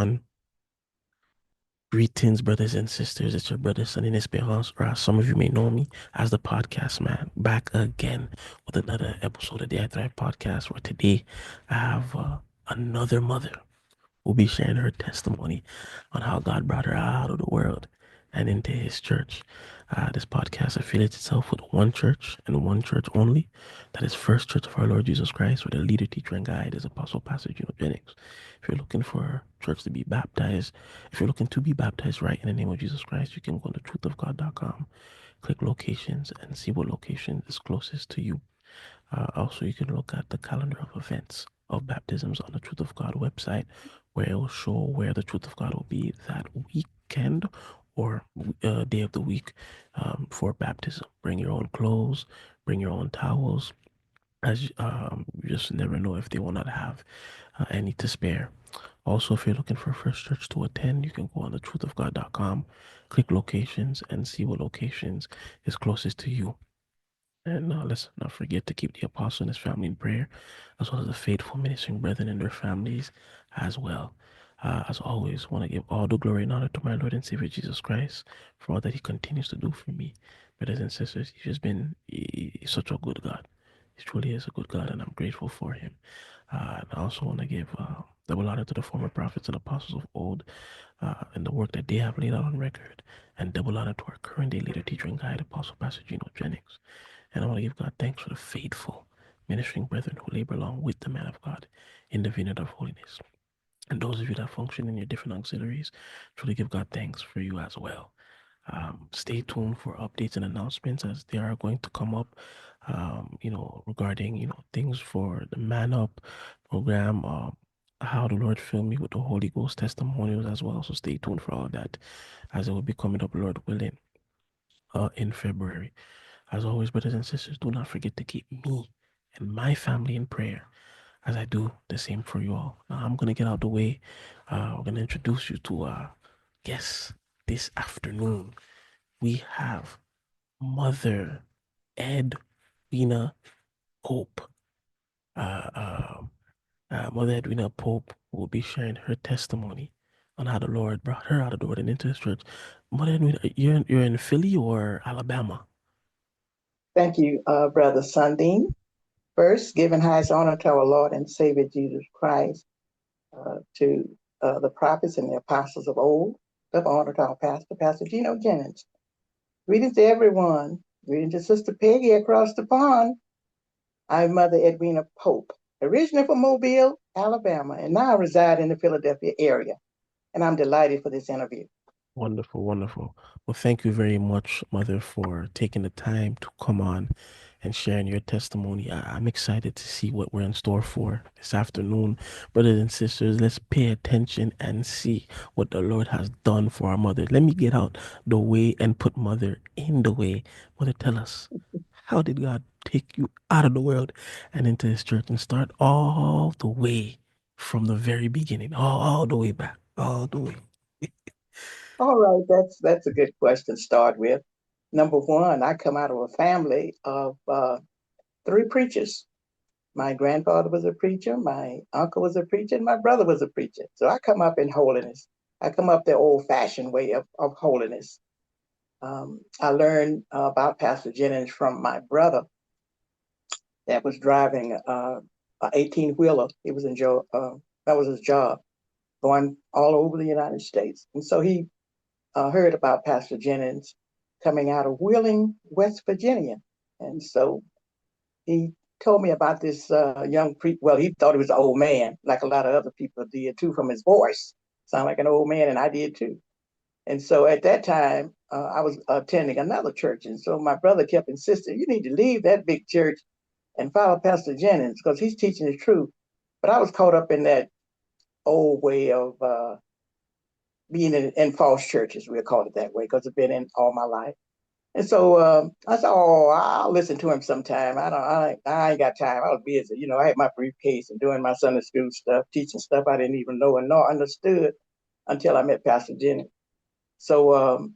everyone. Greetings, brothers and sisters. It's your brother Sundin Esperance, or as some of you may know me as the podcast man, back again with another episode of the I Thrive podcast. Where today I have another mother who'll be sharing her testimony on how God brought her out of the world and into His church. This podcast affiliates itself with one church and one church only. That is First Church of our Lord Jesus Christ, where the leader, teacher, and guide is Apostle Pastor Gino Jennings. If you're looking for a church to be baptized, if you're looking to be baptized right in the name of Jesus Christ, you can go to truthofgod.com, click locations, and see what location is closest to you. Also, you can look at the calendar of events of baptisms on the Truth of God website, where it will show where the Truth of God will be that weekend or day of the week for baptism. Bring your own clothes, bring your own towels, as you just never know if they will not have any to spare. Also, if you're looking for a First Church to attend, you can go on the truthofgod.com, click locations, and see what locations is closest to you. And let's not forget to keep the apostle and his family in prayer, as well as the faithful ministering brethren and their families as well. As always, want to give all the glory and honor to my Lord and Savior Jesus Christ for all that He continues to do for me. Brothers and sisters, He's just been he's such a good God. He truly is a good God, and I'm grateful for Him. And I also want to give double honor to the former prophets and apostles of old and the work that they have laid out on record, and double honor to our current day leader, teacher, and guide, Apostle Pastor Gino Jennings. And I want to give God thanks for the faithful ministering brethren who labor along with the man of God in the vineyard of holiness. And those of you that function in your different auxiliaries, truly give God thanks for you as well. Stay tuned for updates and announcements as they are going to come up, regarding, things for the Man Up program, how the Lord filled me with the Holy Ghost testimonials as well. So stay tuned for all that as it will be coming up, Lord willing, in February. As always, brothers and sisters, do not forget to keep me and my family in prayer as I do the same for you all. Now, I'm going to get out the way. We're going to introduce you to guests this afternoon. We have Mother Edwina Pope. Uh, uh, Mother Edwina Pope will be sharing her testimony on how the Lord brought her out of the world and into His church. Mother Edwina, you're in Philly or Alabama? Thank you, Brother Sundin. First, giving highest honor to our Lord and Savior Jesus Christ, to the prophets and the apostles of old. Double honor to our pastor, Pastor Gino Jennings. Greetings to everyone. Greetings to Sister Peggy across the pond. I'm Mother Edwina Pope, originally from Mobile, Alabama, and now I reside in the Philadelphia area. And I'm delighted for this interview. Wonderful, wonderful. Well, thank you very much, Mother, for taking the time to come on and sharing your testimony. I'm excited to see what we're in store for this afternoon. Brothers and sisters, let's pay attention and see what the Lord has done for our mother. Let me get out the way and put Mother in the way. Mother, tell us, how did God take you out of the world and into His church and start all the way from the very beginning, all the way back, all the way? All right, that's a good question to start with. Number one, I come out of a family of three preachers. My grandfather was a preacher, my uncle was a preacher, and my brother was a preacher. So I come up in holiness. I come up the old-fashioned way of holiness. I learned about Pastor Jennings from my brother that was driving an 18-wheeler. He was that was his job, going all over the United States. And so he heard about Pastor Jennings coming out of Wheeling, West Virginia. And so he told me about this young preacher. Well, he thought he was an old man, like a lot of other people did too, from his voice. Sound like an old man, and I did too. And so at that time, I was attending another church. And so my brother kept insisting, you need to leave that big church and follow Pastor Jennings because he's teaching the truth. But I was caught up in that old way of being in false churches, we'll call it that way, because I've been in all my life. And so I said, "Oh, I'll listen to him sometime. I ain't got time. I was busy. I had my briefcase and doing my Sunday school stuff, teaching stuff I didn't even know and nor understood until I met Pastor Jennings. So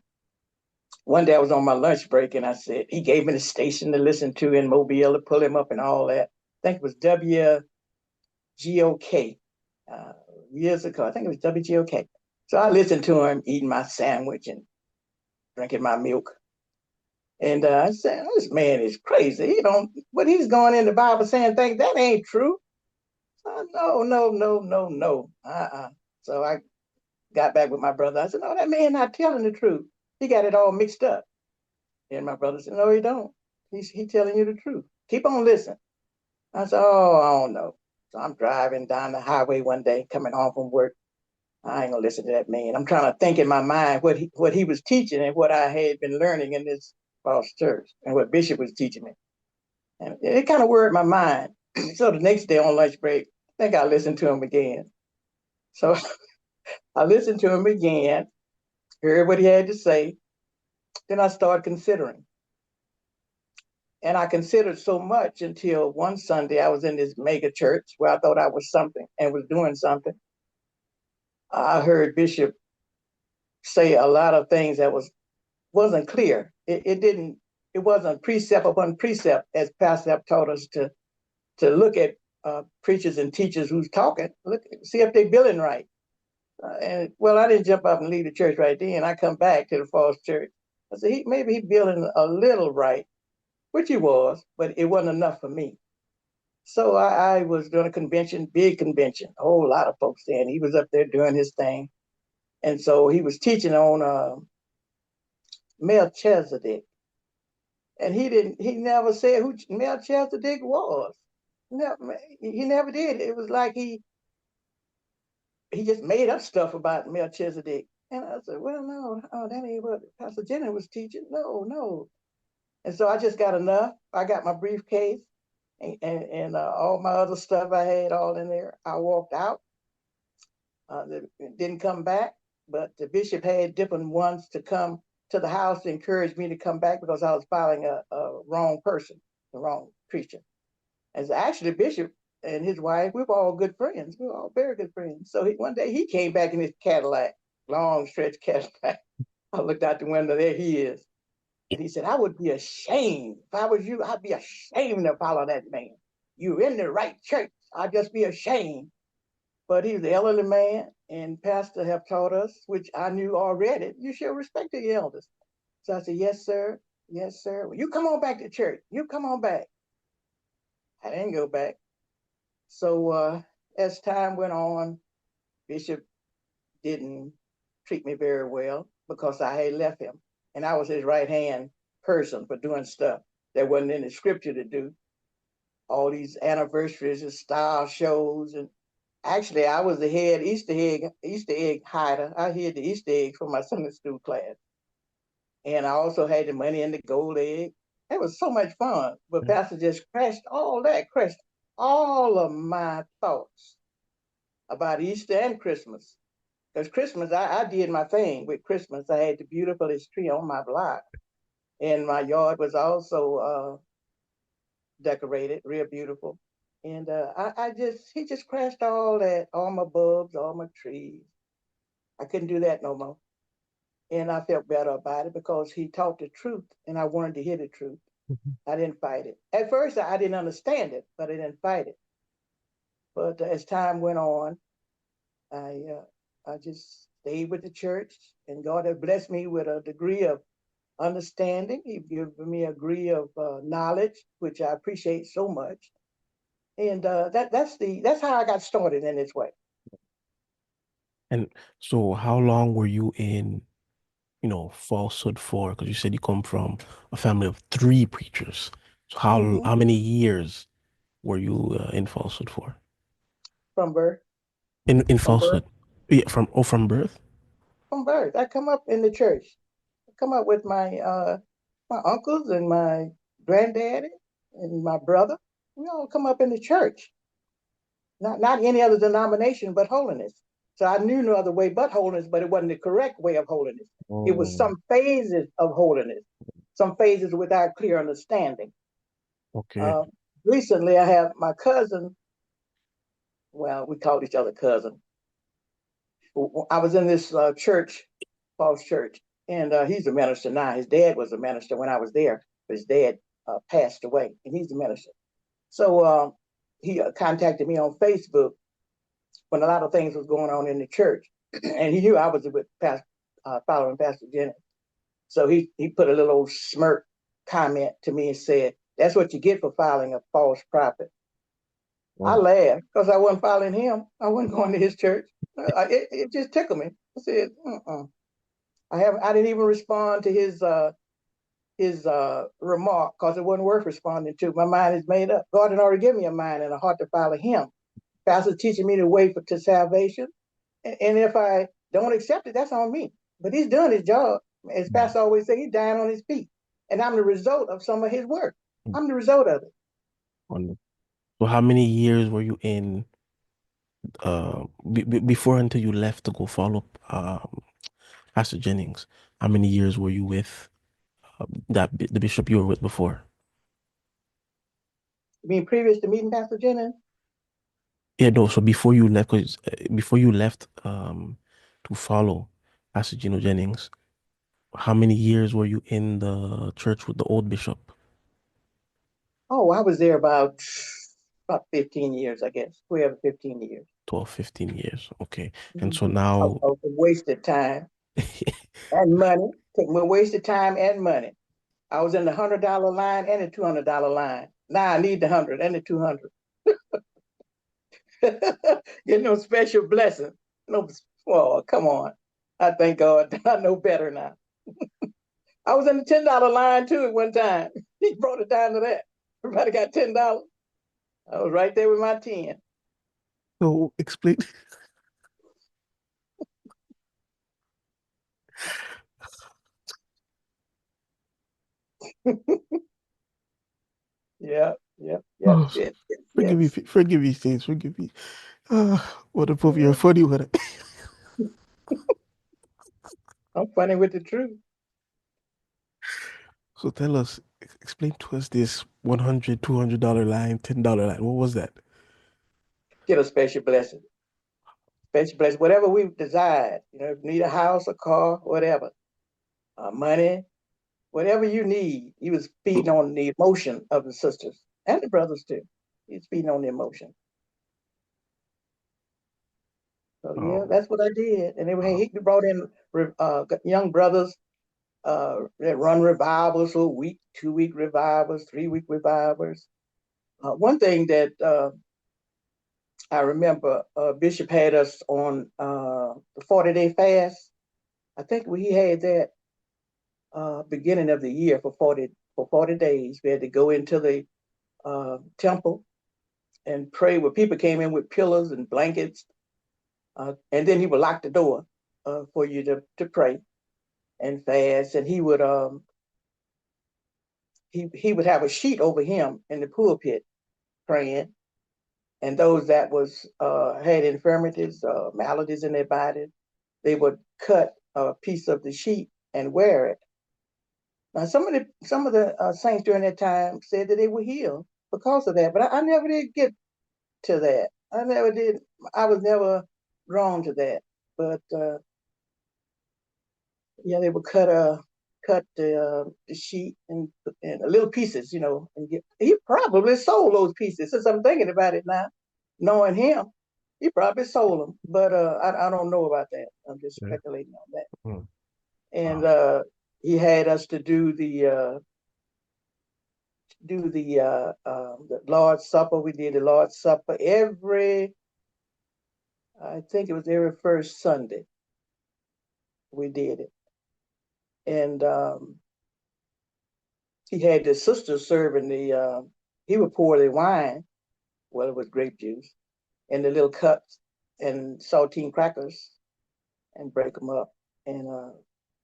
one day I was on my lunch break, and I said he gave me the station to listen to in Mobile to pull him up and all that. I think it was WGOK, years ago. I think it was WGOK. So I listened to him eating my sandwich and drinking my milk. And I said, this man is crazy. He don't, what he's going in the Bible saying things that ain't true. No, no, no, no, no. So I got back with my brother. I said, no, that man not telling the truth. He got it all mixed up. And my brother said, no, he don't. He's telling you the truth. Keep on listening. I said, oh, I don't know. So I'm driving down the highway one day, coming home from work. I ain't gonna listen to that man. I'm trying to think in my mind what he was teaching and what I had been learning in this false church and what Bishop was teaching me. And it kind of worried my mind. So the next day on lunch break, I think I listened to him again. So I listened to him again, heard what he had to say. Then I started considering. And I considered so much until one Sunday I was in this mega church where I thought I was something and was doing something. I heard Bishop say a lot of things that wasn't clear. It wasn't precept upon precept as Pastor have taught us to look at preachers and teachers who's talking, see if they're billing right. And well, I didn't jump up and leave the church right then. I come back to the false church. I said, maybe he billing a little right, which he was, but it wasn't enough for me. So I was doing a convention, big convention, a whole lot of folks there, and he was up there doing his thing. And so he was teaching on Melchizedek. And he never said who Melchizedek was. He never did. It was like he just made up stuff about Melchizedek. And I said, well, no, that ain't what Pastor Jennings was teaching. No, no. And so I just got enough. I got my briefcase and all my other stuff I had all in there. I walked out. Didn't come back, but the bishop had different ones to come to the house to encourage me to come back because I was following a wrong person, the wrong preacher. As actually Bishop and his wife, we were all good friends. We were all very good friends. So one day he came back in his Cadillac, long stretch Cadillac. I looked out the window, there he is. And he said, I would be ashamed. If I was you, I'd be ashamed to follow that man. You're in the right church. I'd just be ashamed. But he's an elderly man, and Pastor have taught us, which I knew already, you should respect the elders. So I said, yes, sir. Yes, sir. Well, you come on back to church. You come on back. I didn't go back. So as time went on, Bishop didn't treat me very well because I had left him. And I was his right-hand person for doing stuff that wasn't in the scripture to do. All these anniversaries and style shows. And actually, I was the head Easter egg hider. I hid the Easter eggs for my Sunday school class. And I also had the money in the gold egg. It was so much fun. But Pastor just crashed all of my thoughts about Easter and Christmas. Because Christmas, I did my thing with Christmas. I had the beautifulest tree on my block. And my yard was also decorated, real beautiful. And he just crashed all that, all my bulbs, all my trees. I couldn't do that no more. And I felt better about it because he taught the truth and I wanted to hear the truth. I didn't fight it. At first, I didn't understand it, but I didn't fight it. But as time went on, I just stayed with the church, and God has blessed me with a degree of understanding. He given me a degree of knowledge, which I appreciate so much. And that's how I got started in this way. And so how long were you in, falsehood for? Because you said you come from a family of three preachers. So how many years were you in falsehood for? From birth. In From birth. falsehood? Yeah, from birth? From birth. I come up in the church. I come up with my uncles and my granddaddy and my brother. We all come up in the church. Not any other denomination but holiness. So I knew no other way but holiness, but it wasn't the correct way of holiness. It was some phases of holiness, some phases without clear understanding. Okay. Recently, I have my cousin. Well, we called each other cousin. I was in this church, false church, and he's a minister now. His dad was a minister when I was there, but his dad passed away, and he's a minister. So he contacted me on Facebook, when a lot of things was going on in the church, and he knew I was with following Pastor Jennings. So he put a little smirk comment to me and said, "That's what you get for following a false prophet." I Wow. laughed because I wasn't following him. I wasn't going to his church. It just tickled me. I said, I didn't even respond to his remark because it wasn't worth responding to. My mind is made up. God had already given me a mind and a heart to follow him. Pastor's teaching me the way to salvation. And if I don't accept it, that's on me. But he's doing his job. As Pastor always say, he's dying on his feet. And I'm the result of some of his work. I'm the result of it. Wonderful. So how many years were you in before until you left to go follow Pastor Jennings? How many years were you with the bishop you were with before? I mean, previous to meeting Pastor Jennings, Yeah, no. So before you left, 'cause, before you left to follow Pastor Gino Jennings, how many years were you in the church with the old bishop? oh, I was there about 15 years, I guess. We have 15 years. 12, 15 years. Okay. And so Mm-hmm. now, Of wasted time and money. Take me wasted time and money. I was in the $100 line and the $200 line. Now I need the 100 and the 200. Get no special blessing. No, oh, come on. I thank God I know better now. I was in the $10 line too at one time. He brought it down to that. Everybody got $10. I was right there with my 10. so explain. Yeah, yeah, yeah. Oh, Yes, yes, forgive me, yes. forgive me, saints, forgive me. What a you're funny with it. I'm funny with the truth. So tell us, explain to us this 100, $200 line, $10 line. What was that? Get a special blessing. Special blessing. Whatever we desired. If you need a house, a car, whatever. Money, whatever you need. He was feeding on the emotion of the sisters and the brothers too. He's feeding on the emotion. So yeah, Um, that's what I did. And he brought in young brothers that run revivals for a week, 2 week revivals, 3 week revivals. One thing that I remember, Bishop had us on the 40-day fast. I think he had that beginning of the year for 40 days. We had to go into the temple and pray where people came in with pillows and blankets. And then he would lock the door for you to pray and fast. And he would have a sheet over him in the pulpit praying. And those that was had infirmities, maladies in their body, they would cut a piece of the sheet and wear it. Now, some of the saints during that time said that they were healed because of that, but I never did get to that. I never did. I was never drawn to that. But yeah, they would cut the sheet and little pieces, and he probably sold those pieces. Since I'm thinking about it now, knowing him, he probably sold them. But I don't know about that. I'm just yeah. speculating on that. Mm. And Wow. he had us to do the Lord's Supper. We did the Lord's Supper I think it was every first Sunday we did it. And he had the sisters serving he would pour the wine, well, it was grape juice, in the little cups and saltine crackers and break them up. And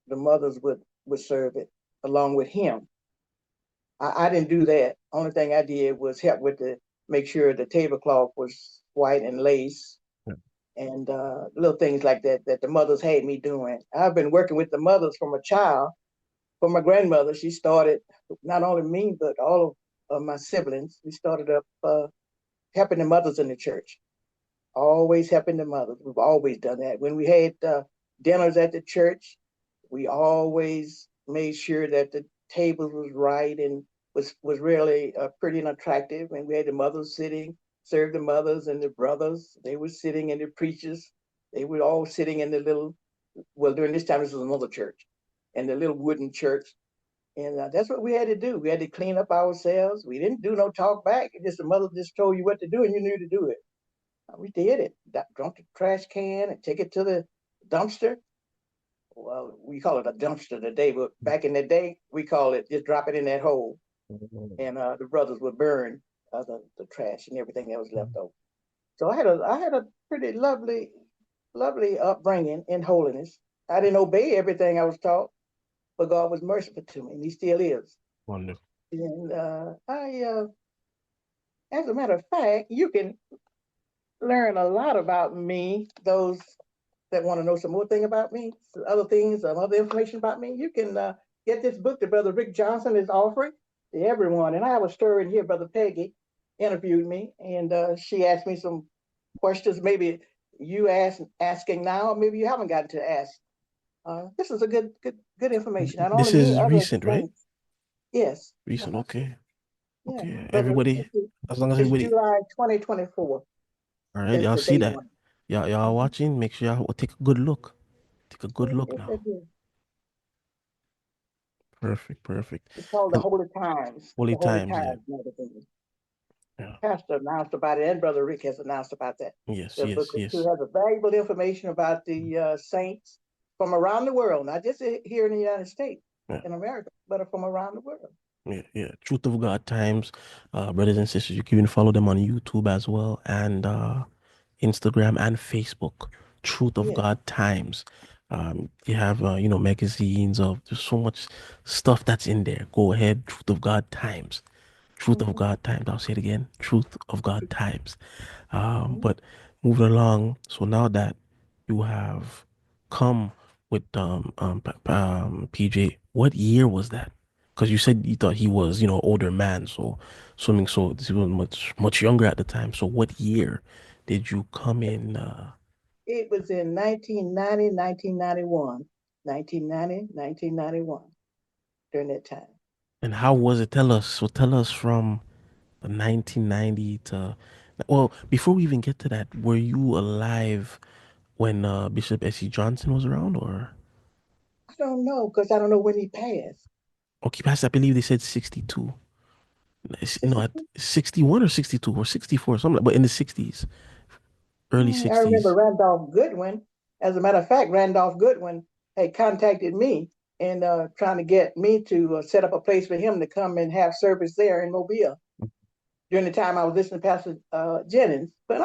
the mothers would serve it along with him. I didn't do that. Only thing I did was help with make sure the tablecloth was white and lace Yeah. and little things like that that the mothers had me doing. I've been working with the mothers from a child. For my grandmother, she started not only me but all of my siblings. We started up helping the mothers in the church. Always helping the mothers. We've always done that. When we had dinners at the church, we always made sure that the tables was right and was really pretty and attractive. And we had the mothers sitting served the mothers and the brothers. They were sitting in the preachers. They were all sitting in the little, well, during this time, this was another church, in the little wooden church. And that's what we had to do. We had to clean up ourselves. We didn't do no talk back. It just the mother just told you what to do and you knew to do it. We did it. Drunk the trash can and take it to the dumpster. Well, we call it a dumpster today, but back in the day, we call it just drop it in that hole. And the brothers would burn the trash and everything that was left over. So I had a pretty lovely upbringing in holiness. I didn't obey everything I was taught, but God was merciful to me, and He still is. Wonderful. And as a matter of fact, you can learn a lot about me. Those that want to know some more thing about me, some other things, some other information about me, you can get this book that Brother Rick Johnson is offering to everyone. And I have a story in here. Brother Peggy interviewed me, and she asked me some questions. Maybe you asking now, or maybe you haven't gotten to ask. This is a good information. Not only This me, is other recent, right? things. Yes. Recent. Uh-huh. Okay. Yeah. Okay. Brother, Everybody, as long as it's everybody, July 2024. all right, That's y'all the see date that. on it. Y'all Mhm. watching, make sure y'all take a good look. Take a good look Yes, now. it is. Perfect. Perfect. It's called the And Holy Times. holy The Holy times, yeah. Times magazine. Yeah. Pastor announced about it, and Brother Rick has announced about that. Yes, The yes, book too yes. has a valuable information about the saints from around the world, not just here in the United States, Yeah. in America, but from around the world. Yeah, yeah. Truth of God Times, brothers and sisters, you can even follow them on YouTube as well and Instagram and Facebook. Truth of Yes. God Times. You have magazines of there's so much stuff that's in there. Go ahead, Truth of God Times. Truth of Mm-hmm. God Times. I'll say it again. Truth of God Times. Mm-hmm. But moving along, so now that you have come with PJ, what year was that? Because you said you thought he was, older man, so assuming so he was much younger at the time. So what year did you come in? It was in 1990, 1991, 1990, 1991, during that time. And how was it? Tell us. So tell us from the 1990 to, well, before we even get to that, were you alive when Bishop S.E. Johnson was around, or? I don't know because I don't know when he passed. Okay, Pastor, I believe they said 62. No, at 62? 61 or 62 or 64, something like, but in the 60s, early I remember 60s. Randolph Goodwin. As a matter of fact, Randolph Goodwin had contacted me and trying to get me to set up a place for him to come and have service there in Mobile during the time I was listening to Pastor Jennings. But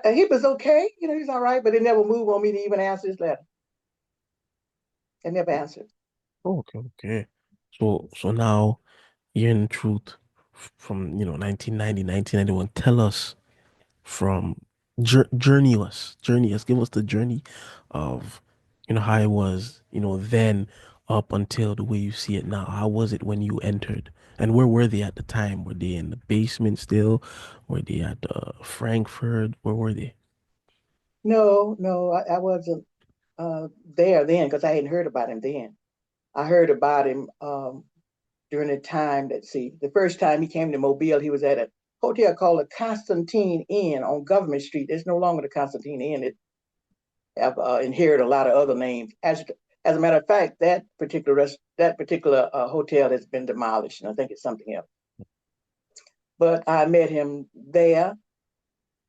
he was okay, he's all right, but it never moved on me to even answer his letter. I never answered. Oh, okay, okay. So now you're in truth from, 1990, 1991. Tell us from journey us, give us the journey of, how it was, then up until the way you see it now. How was it when you entered? And where were they at the time? Were they in the basement still? Were they at Frankfurt? Where were they? No, no, I wasn't there then because I hadn't heard about him then. I heard about him during the time that, see, the first time he came to Mobile, he was at a hotel called the Constantine Inn on Government Street. It's no longer the Constantine Inn. It have inherited a lot of other names. As a matter of fact, that particular hotel has been demolished, and I think it's something else. But I met him there,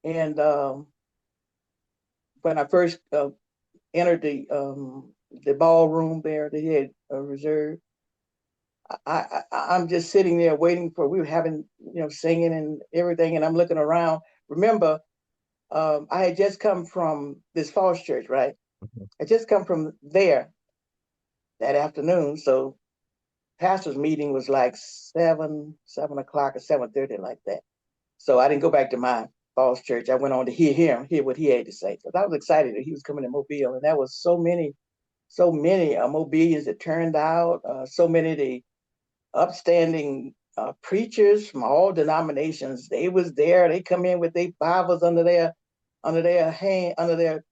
and when I first entered the ballroom there, they had reserved. I'm just sitting there waiting for. We were having, singing and everything, and I'm looking around. Remember, I had just come from this falls church, right? I just come from there that afternoon, so pastor's meeting was like 7 o'clock or 7:30, like that. So I didn't go back to my falls church. I went on to hear what he had to say, because I was excited that he was coming to Mobile, and that was so many Mobilians that turned out, so many of the upstanding preachers from all denominations. They was there. They come in with their Bibles under their hand, under their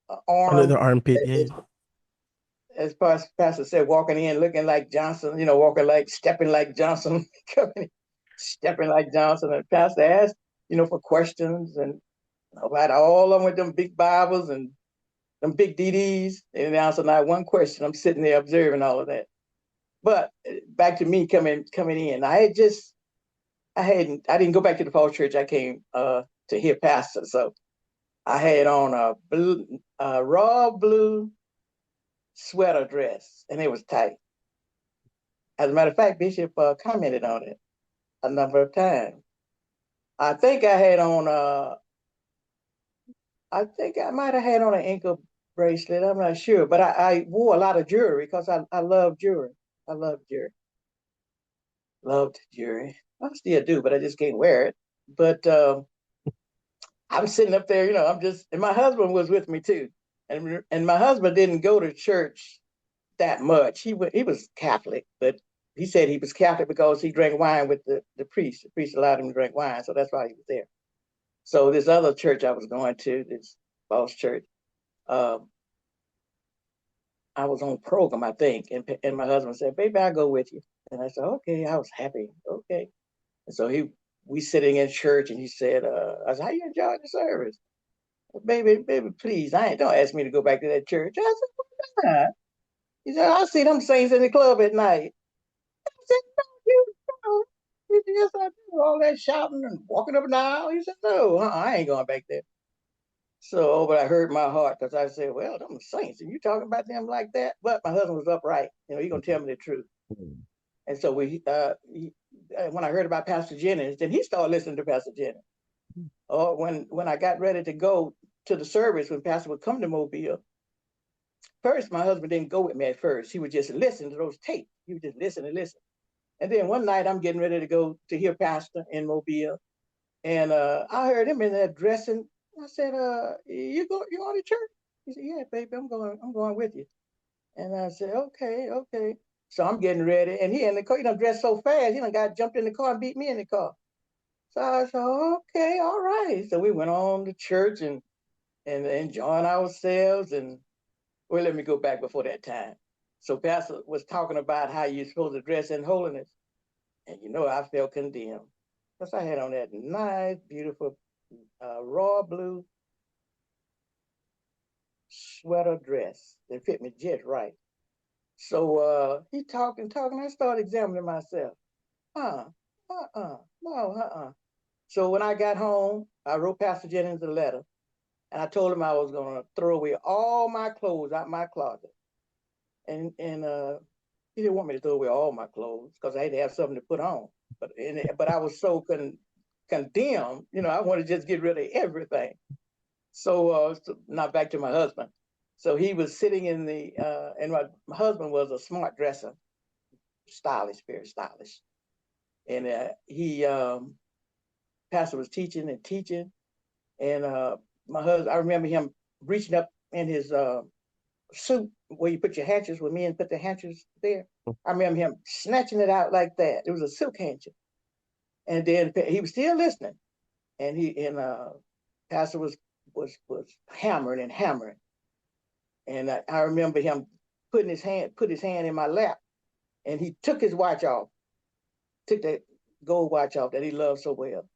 Under the arm. armpit, yeah. As Pastor said, walking in looking like Johnson, walking like stepping like Johnson. stepping like Johnson. And Pastor asked, for questions, and about all of them with them big Bibles and them big DDs. They didn't answer not one question. I'm sitting there observing all of that. But back to me coming in, I didn't go back to the false church. I came to hear pastor, so I had on a raw blue sweater dress, and it was tight. As a matter of fact, Bishop commented on it a number of times. I think I had on I think I might have had on an ankle bracelet. I'm not sure, but I wore a lot of jewelry because I love jewelry. I love jewelry. Loved jewelry. I still do, but I just can't wear it. But I'm sitting up there, and my husband was with me too, and my husband didn't go to church that much. He was Catholic, but he said he was Catholic because he drank wine with the priest. The priest allowed him to drink wine, so that's why he was there. So this other church I was going to, this false church, I was on program, I think, and my husband said, "Baby, I'll go with you." And I said, "Okay." I was happy. Okay. And so we sitting in church, and he said, "I said, how you enjoying the service?" Baby, please, don't ask me to go back to that church. I said, "Why not?" He said, "I see them saints in the club at night." I said, "No, you don't." He said, "Yes, I do. All that shouting and walking up and down." He said, "No, I ain't going back there." So, but I hurt my heart because I said, "Well, them saints, and you talking about them like that?" But my husband was upright. He gonna tell me the truth. And so when I heard about Pastor Jennings, then he started listening to Pastor Jennings. Oh, when I got ready to go to the service, when Pastor would come to Mobile, first my husband didn't go with me at first. He would just listen to those tapes. He would just listen and listen. And then one night I'm getting ready to go to hear Pastor in Mobile, and I heard him in there dressing. I said, you going to church?" He said, "Yeah, baby, I'm going with you." And I said, "Okay, okay." So I'm getting ready, and he in the car. He done dressed so fast. He done got jumped in the car and beat me in the car. So I said, "Okay, all right." So we went on to church and enjoying ourselves. And well, let me go back before that time. So Pastor was talking about how you're supposed to dress in holiness, and I felt condemned because I had on that nice, beautiful, raw blue sweater dress that fit me just right. So he talking. I started examining myself. uh, no, So when I got home, I wrote Pastor Jennings a letter, and I told him I was going to throw away all my clothes out my closet. And he didn't want me to throw away all my clothes because I had to have something to put on. But I was so condemned, I wanted to just get rid of everything. So now back to my husband. So he was sitting and my husband was a smart dresser, stylish, very stylish. And Pastor was teaching and teaching. And my husband, I remember him reaching up in his suit where you put your handkerchiefs, where men put their handkerchiefs there. I remember him snatching it out like that. It was a silk handkerchief. And then he was still listening. And Pastor was hammering and hammering. And I remember him put his hand in my lap, and he took his watch off, took that gold watch off that he loved so well.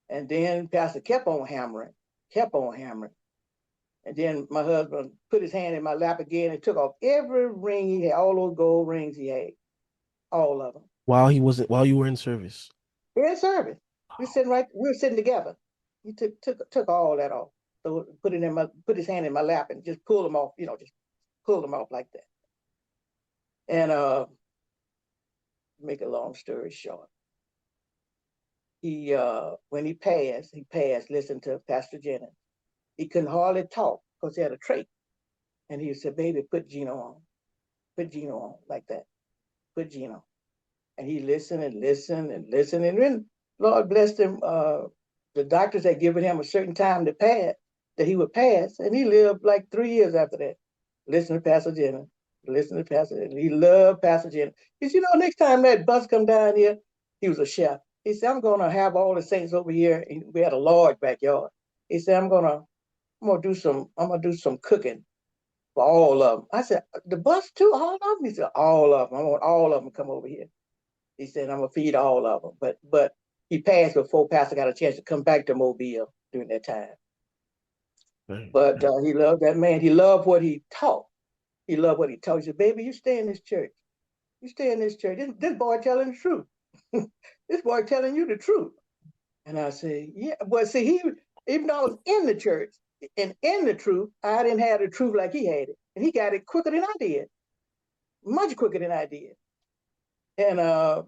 And then Pastor kept on hammering. And then my husband put his hand in my lap again and took off every ring he had, all those gold rings he had, all of them. While you were in service. In service. We were sitting together. He took all that off. So put his hand in my lap and just pulled them off, just pulled them off like that. And make a long story short, when he passed, listened to Pastor Jennings. He couldn't hardly talk because he had a trach. And he said, "Baby, put Gino on. Put Gino on like that. Put Gino." And he listened and listened and listened. And then Lord blessed him. The doctors had given him a certain time to pass, that he would pass. And he lived like 3 years after that. Listen to Pastor Jennings. Listen to Pastor Jennings. He loved Pastor Jennings. He said, next time that bus come down here, he was a chef. He said, "I'm going to have all the saints over here." We had a large backyard. He said, I'm gonna do some cooking for all of them. I said, "The bus too, all of them?" He said, "All of them. I want all of them to come over here." He said, "I'm gonna feed all of them." But He passed before Pastor got a chance to come back to Mobile during that time. Right. But he loved that man. He loved what he taught. He loved what he taught. He said, baby, you stay in this church. You stay in this church. This boy telling the truth. This boy telling you the truth. And I said, yeah. But see, even though I was in the church and in the truth, I didn't have the truth like he had it. And he got it quicker than I did, much quicker than I did. And I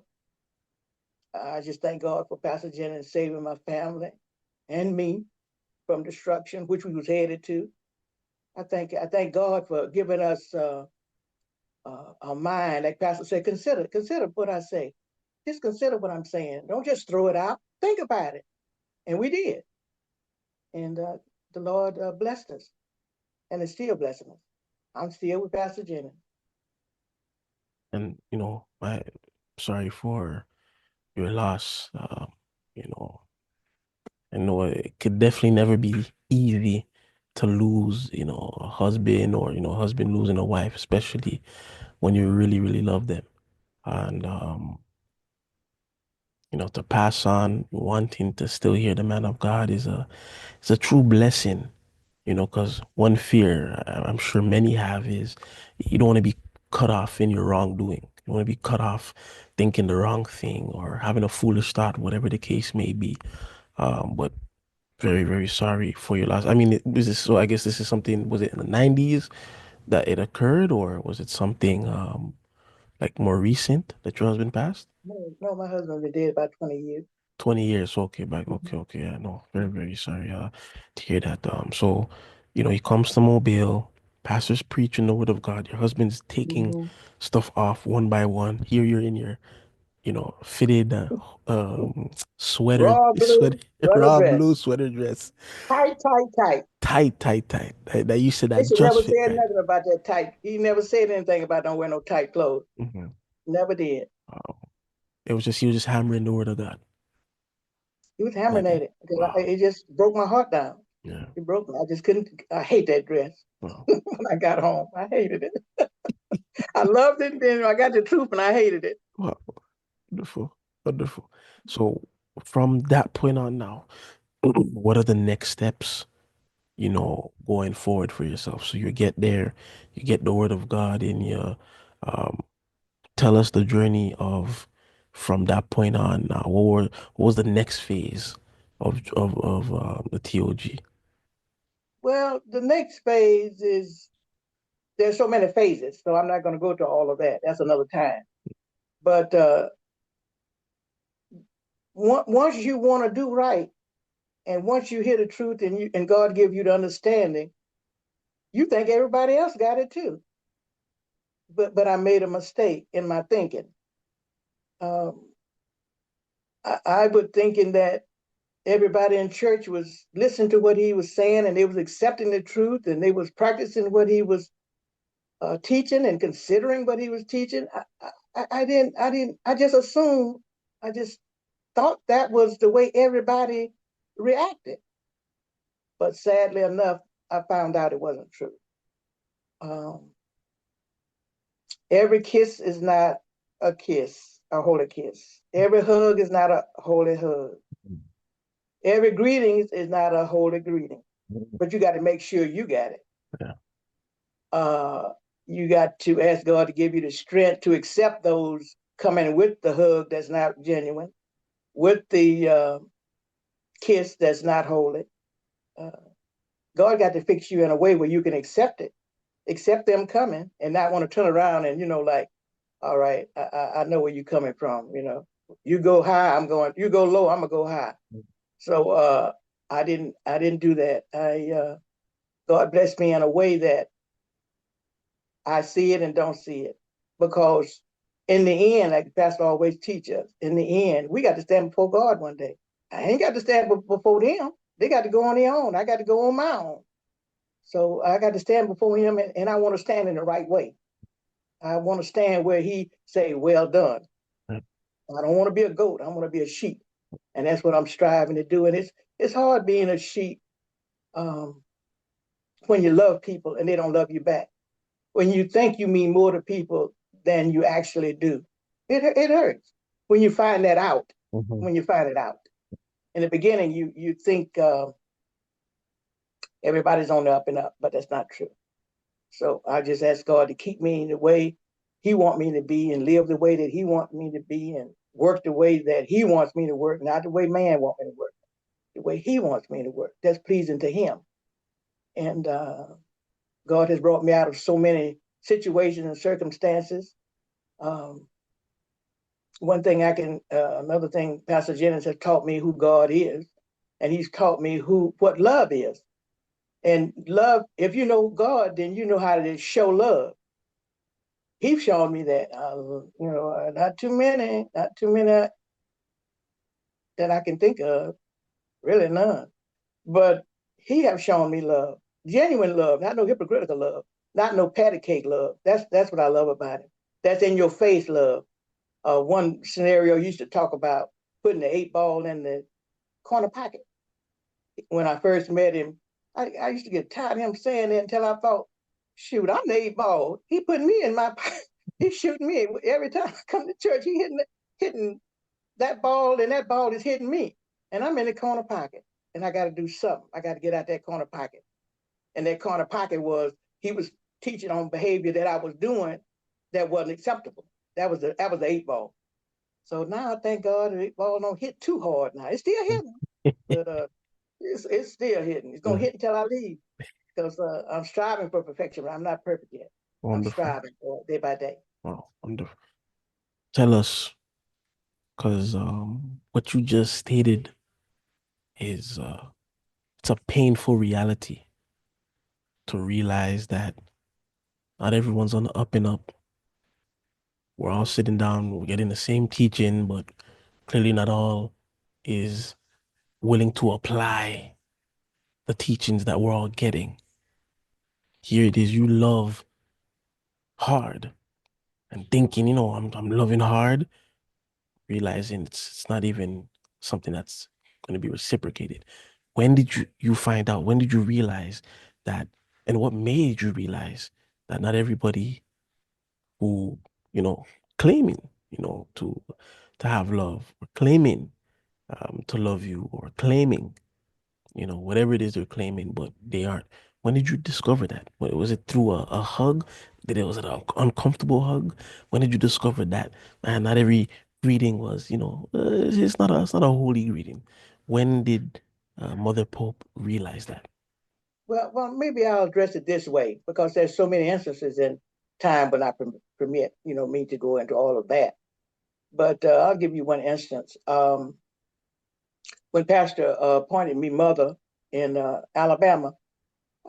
just thank God for Pastor Jennings saving my family and me from destruction, which we was headed to. I thank God for giving us a mind, like Pastor said, consider what I say. Just consider what I'm saying. Don't just throw it out. Think about it. And we did. And the Lord blessed us, and is still blessing us. I'm still with Pastor Jennings. And I sorry for your loss. You know, I know it could definitely never be easy to lose, a husband or, husband losing a wife, especially when you really, really love them. And to pass on wanting to still hear the man of God is a true blessing, because one fear I'm sure many have is you don't want to be cut off in your wrongdoing. You want to be cut off thinking the wrong thing or having a foolish thought, whatever the case may be. But very, very sorry for your loss. I mean, so I guess this is something, was it in the 90's that it occurred, or was it something like more recent that your husband passed? No, no, my husband been dead about 20 years. 20 years. Okay, back. Okay, Mm-hmm. okay. Yeah, no, very, very sorry to hear that. So, he comes to Mobile, pastor's preaching the word of God. Your husband's taking Mm-hmm. stuff off one by one. Here you're in your, fitted um sweater, Raw sweater, blue, brother raw dress. blue sweater dress. Tight, tight, tight. Tight, tight, tight. That you said that Bishop just never fit said right. nothing about that tight. He never said anything about don't wear no tight clothes. Hmm. Never did. Wow. He was just hammering the word of God He was that hammering day. at it. Wow. It just broke my heart down. Yeah. It broke me. I just couldn't. I hate that dress. Wow. When I got home, I hated it. I loved it, then I got the truth, and I hated it. Wow. Wonderful. Wonderful. So from that point on now, what are the next steps, going forward for yourself? So you get there, you get the word of God in you. Um, Tell us the journey of from that point on now. What was the next phase of the TOG? Well, the next phase is there's so many phases, so I'm not going to go to all of that. That's another time. But once you want to do right, and once you hear the truth, and God give you the understanding, you think everybody else got it too. But I made a mistake in my thinking. Um, I was thinking that everybody in church was listening to what he was saying, and they was accepting the truth, and they was practicing what he was teaching and considering what he was teaching. I just assumed, I just thought that was the way everybody reacted. But sadly enough, I found out it wasn't true. Um, every kiss is not a kiss, a holy kiss. Every hug is not a holy hug. Every greeting is not a holy greeting. But you got to make sure you got it. Yeah. Uh, you got to ask God to give you the strength to accept those coming with the hug that's not genuine, with the kiss that's not holy. Uh, God got to fix you in a way where you can accept them coming, and not want to turn around and like, all right, I know where you're coming from. You go high, I'm going. You go low, I'm gonna go high. So I didn't do that. God blessed me in a way that I see it and don't see it. Because in the end, like the pastor always teach us, in the end, we got to stand before God one day. I ain't got to stand before them. They got to go on their own. I got to go on my own. So I got to stand before him, and I want to stand in the right way. I want to stand where he say, well done. I don't want to be a goat. I want to be a sheep. And that's what I'm striving to do. And it's hard being a sheep um, when you love people and they don't love you back. When you think you mean more to people than you actually do. It hurts when you find that out. Mm-hmm. when you find it out. In the beginning, you think everybody's on the up and up, but that's not true. So I just ask God to keep me in the way He wants me to be, and live the way that He wants me to be, and work the way that He wants me to work, not the way man wants me to work, the way He wants me to work. That's pleasing to Him. And God has brought me out of so many situations and circumstances. Um, another thing, Pastor Jennings has taught me who God is, and He's taught me what love is. And love, if you know God, then you know how to show love. He's shown me that, not too many that I can think of, really none. But He have shown me love, genuine love, not no hypocritical love, not no patty cake love. That's what I love about Him. That's in your face love. One scenario used to talk about putting the 8 ball in the corner pocket. When I first met him, I used to get tired of him saying that until I thought, shoot, I'm the 8 ball. He put me in my pocket. He's shooting me every time I come to church. He hitting that ball, and that ball is hitting me, and I'm in the corner pocket, and I got to do something. I got to get out that corner pocket, and that corner pocket was he was teaching on behavior that I was doing that wasn't acceptable. That was the 8 ball. So now I thank God the 8 ball don't hit too hard. Now it's still hitting, but it's still hitting. It's gonna Yeah. hit until I leave because I'm striving for perfection. I'm not perfect yet. I'm Wonderful. striving for it day by day. Wow, wonderful. Tell us, because what you just stated is it's a painful reality to realize that not everyone's on the up and up. We're all sitting down, we're getting the same teaching, but clearly not all is willing to apply the teachings that we're all getting. Here it is, you love hard and thinking, I'm loving hard, realizing it's not even something that's going to be reciprocated. When did you find out? When did you realize that? And what made you realize that not everybody who, you know, claiming, to have love, or claiming to love you, or claiming, whatever it is they're claiming, but they aren't. When did you discover that? Was it through a hug? Was it an uncomfortable hug? When did you discover that? Man, not every greeting was, it's not a holy greeting. When did Mother Pope realize that? Well, maybe I'll address it this way because there's so many instances in time when I permit, me to go into all of that. But I'll give you one instance. When Pastor appointed me mother in Alabama,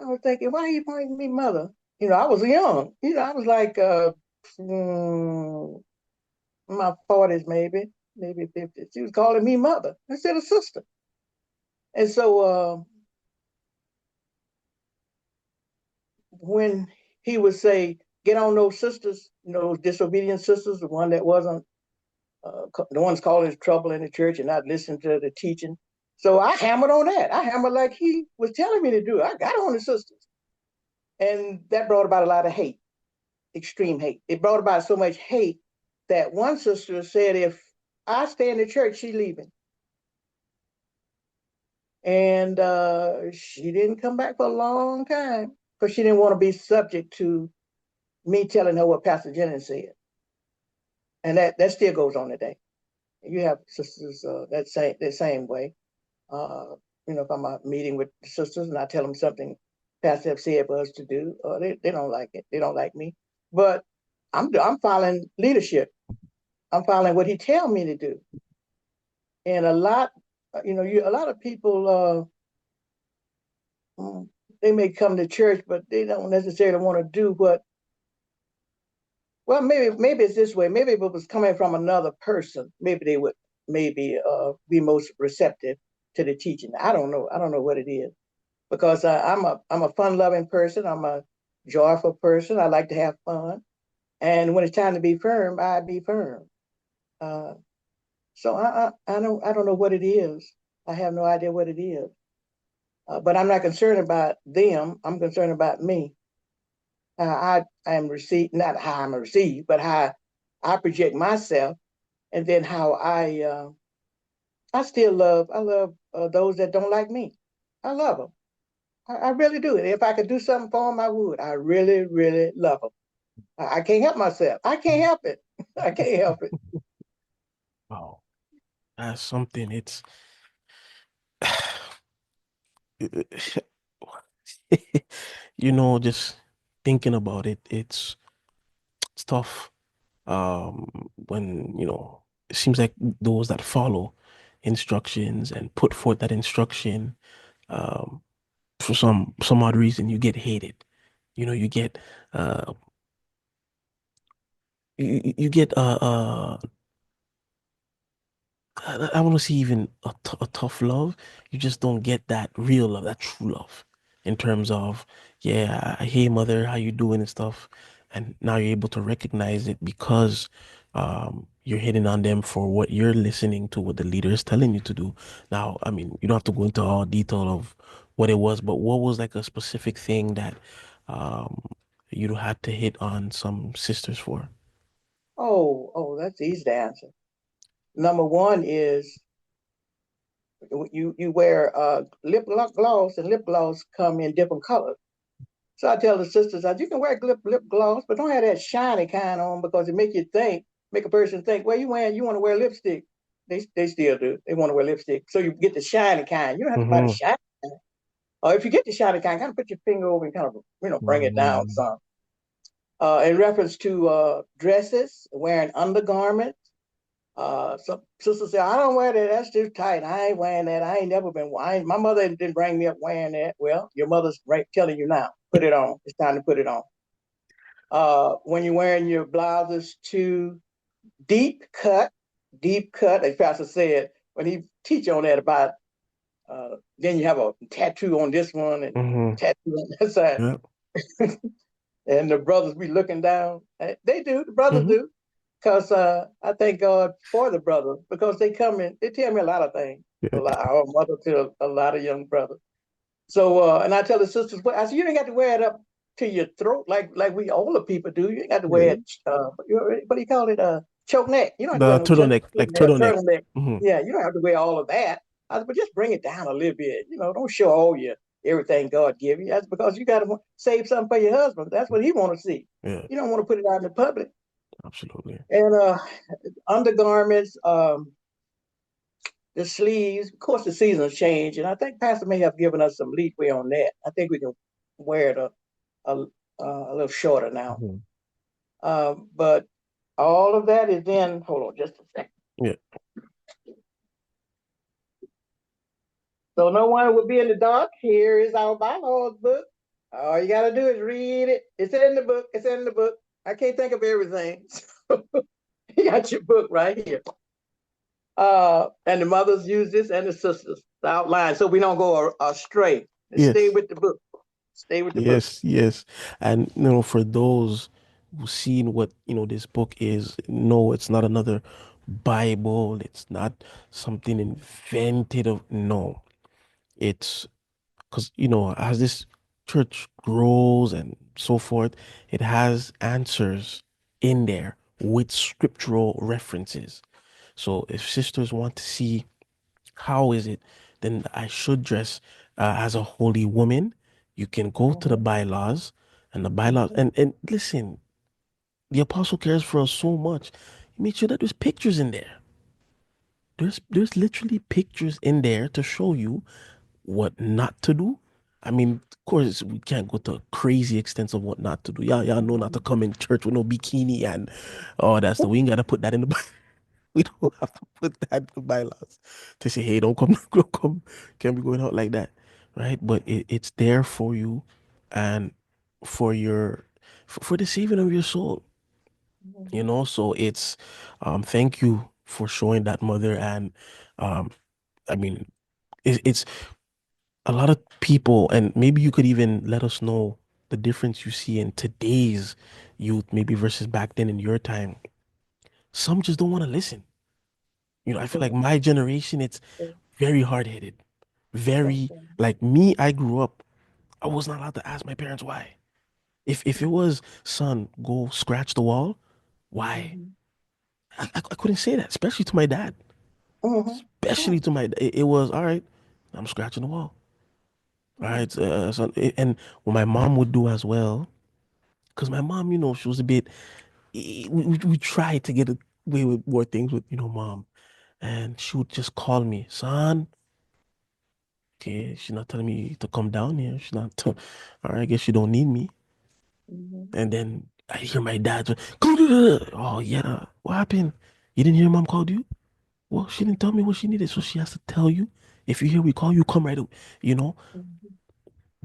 I was thinking, why are you appointing me mother? I was young. I was like my 40s, maybe 50s. She was calling me mother instead of sister. And so when he would say, get on those sisters, those disobedient sisters, the one that wasn't, the ones causing trouble in the church and not listening to the teaching. So I hammered on that. I hammered like he was telling me to do. I got on the sisters. And that brought about a lot of hate, extreme hate. It brought about so much hate that one sister said, if I stay in the church, she's leaving. And she didn't come back for a long time because she didn't want to be subject to me telling her what Pastor Jennings said. And that still goes on today. You have sisters that same way. Uh, if I'm meeting with sisters and I tell them something Pastor have said for us to do, they don't like it. They don't like me. But I'm following leadership. I'm following what he tell me to do. And a lot of people they may come to church, but they don't necessarily want to do what. Well, maybe it's this way. Maybe if it was coming from another person, maybe they would maybe be most receptive to the teaching. I don't know. I don't know what it is because I'm a fun loving person. I'm a joyful person. I like to have fun, and when it's time to be firm, I be firm. Uh, so I don't know what it is. I have no idea what it is. But I'm not concerned about them. I'm concerned about me. I am received, not how I'm received, but how I project myself, and then how I I love those that don't like me. I love them. I really do. If I could do something for them, I would. I really, really love them. I can't help myself. I can't help it. I can't help it. Wow, that's something. It's just thinking about it, it's tough. When it seems like those that follow instructions and put forth that instruction, um, for some odd reason, you get hated. You get uh, you get I want to see even a tough love. You just don't get that real love, that true love, in terms of, yeah, hey mother, how you doing and stuff. And now you're able to recognize it because you're hitting on them for what you're listening to, what the leader is telling you to do. Now, I mean, you don't have to go into all detail of what it was, but what was like a specific thing that um, you had to hit on some sisters for? That's easy to answer. Number one is you wear lip gloss, and lip gloss come in different colors. So I tell the sisters that you can wear lip gloss, but don't have that shiny kind on because it make a person think, well, you want to wear lipstick. They still do. They want to wear lipstick. So you get the shiny kind. You don't have to buy the Mm-hmm. shiny kind. Or if you get the shiny kind, kind of put your finger over and kind of bring it down Mm-hmm. some. In reference to dresses, wearing undergarments. Some sisters say, I don't wear that. That's too tight. I ain't wearing that. I ain't never been. My mother didn't bring me up wearing that. Well, your mother's right telling you now. Put it on. It's time to put it on. When you're wearing your blouses too deep cut, as Pastor said, when he teach on that about, then you have a tattoo on this one and Mm-hmm. tattoo on that side. Yeah. And the brothers be looking down. They do. The brothers Mm-hmm. do. Because I thank God for the brothers because they come in, they tell me a lot of things. A Yeah. lot, our mother to a lot of young brothers. So, and I tell the sisters, well, I said, you ain't got to wear it up to your throat like we older people do. You ain't got to wear Yeah. it, what do you call it? Choke neck. You don't have to wear The no turtleneck, like turtleneck. turtleneck. Hmm. Yeah, you don't have to wear all of that. I said, but just bring it down a little bit. Don't show all your everything God give you. That's because you got to save something for your husband. That's what he want to see. Yeah, You don't want to put it out in the public. absolutely. And undergarments, the sleeves. Of course, the seasons change, and I think Pastor may have given us some leeway on that. I think we can wear it a, a little shorter now. Hmm. But all of that is in. Hold on, just a second. Yeah. So no one will be in the dark. Here is our bylaws book. All you got to do is read it. It's in the book. It's in the book. I can't think of everything. You got your book right here. And the mothers use this and the sisters to outline so we don't go astray. Stay Yes. with the book. Stay with the book. Yes. Yes. And for those who seen what this book is, no, it's not another Bible. It's not something invented of. No, it's because as this church grows and so forth, it has answers in there with scriptural references. So if sisters want to see how is it then I should dress as a holy woman, you can go to the Mm-hmm, bylaws, and the bylaws, mm-hmm, and listen, the apostle cares for us so much. He made sure that there's pictures in there. There's literally pictures in there to show you what not to do. I mean, of course, we can't go to crazy extents of what not to do. Y'all know not to come in church with no bikini and all that stuff. We ain't gotta put that in the we don't have to put that in the bylaws to say, hey, don't come, don't come, can't be going out like that, right? But it's there for you and for for the saving of your soul, mm-hmm, So it's thank you for showing that, mother, and um, I mean, it's a lot of people, and maybe you could even let us know the difference you see in today's youth, maybe versus back then in your time. Some just don't want to listen. I feel like my generation, it's very hard headed, very like me. I grew up, I was not allowed to ask my parents why. If it was, son, go scratch the wall, why? mm-hmm. I couldn't say that, especially to my dad. especially to my, it was, all right, I'm scratching the wall. All right. So, and what my mom would do as well, because my mom, she was a bit, we tried to get away with more things with, mom. And she would just call me, son. Okay, she's not telling me to come down here. She's not, all right, I guess she don't need me. And then I hear my dad, come to the, oh yeah, what happened? You didn't hear mom called you? Well, she didn't tell me what she needed, so she has to tell you. If you hear we call you, come right away. You know,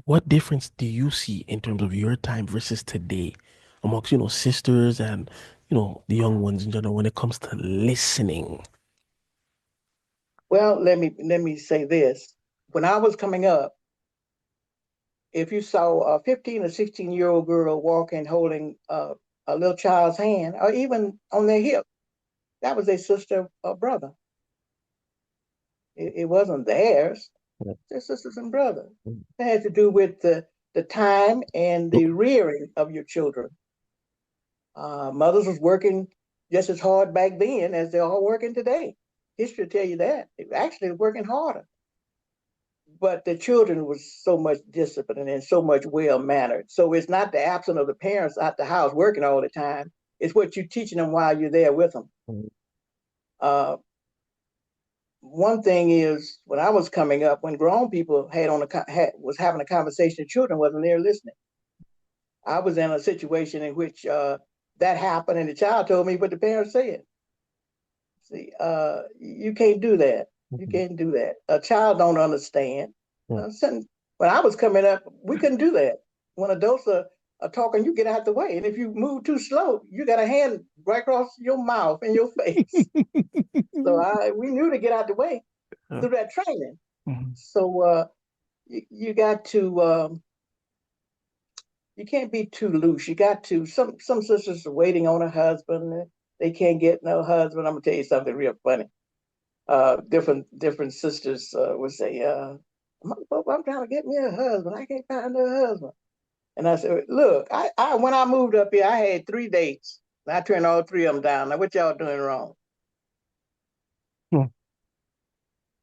what difference do you see in terms of your time versus today amongst, sisters and, the young ones in general when it comes to listening? Well, let me say this. When I was coming up, if you saw a 15 or 16-year-old girl walking holding a little child's hand, or even on their hip, that was their sister or brother. It wasn't theirs. Yeah. Their sisters and brothers. It had to do with the time and the rearing of your children. Mothers was working just as hard back then as they're all working today. History will tell you that. They actually working harder. But the children was so much disciplined and so much well mannered. So it's not the absence of the parents out the house working all the time. It's what you're teaching them while you're there with them. Uh, One thing is, when I was coming up, when grown people was having a conversation, children wasn't there listening. I was in a situation in which that happened, and the child told me what the parents said. See, you can't do that. You Mhm. can't do that. A child don't understand. Mhm. When I was coming up, we couldn't do that. When adults are talking, you get out the way, and if you move too slow, you got a hand right across your mouth and your face. So we knew to get out the way Yeah. through that training. Mhm. So you got to you can't be too loose. You got to some sisters are waiting on a husband. They can't get no husband. I'm gonna tell you something real funny. Different sisters would say, I'm trying to get me a husband. I can't find a husband. And I said, look, I when I moved up here, I had 3 dates. And I turned all three of them down. Now what y'all doing wrong? Mhm.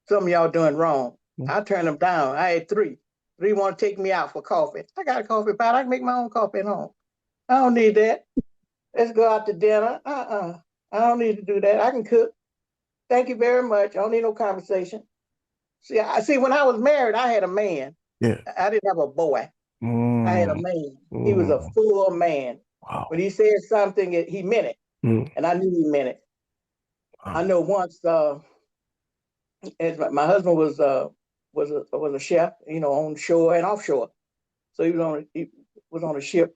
Some of y'all doing wrong. Mhm. I turned them down. I had three. Three want to take me out for coffee. I got a coffee pot. I can make my own coffee at home. I don't need that. Let's go out to dinner. I don't need to do that. I can cook. Thank you very much. I don't need no conversation. See, I see when I was married, I had a man. Yeah. I didn't have a boy. I had a Mm. man. He was a Mm. full man. When Wow. he said something, he meant it. Mm. And I knew he meant it. I Wow. know once as my husband was a chef, on shore and offshore. So he was on a ship.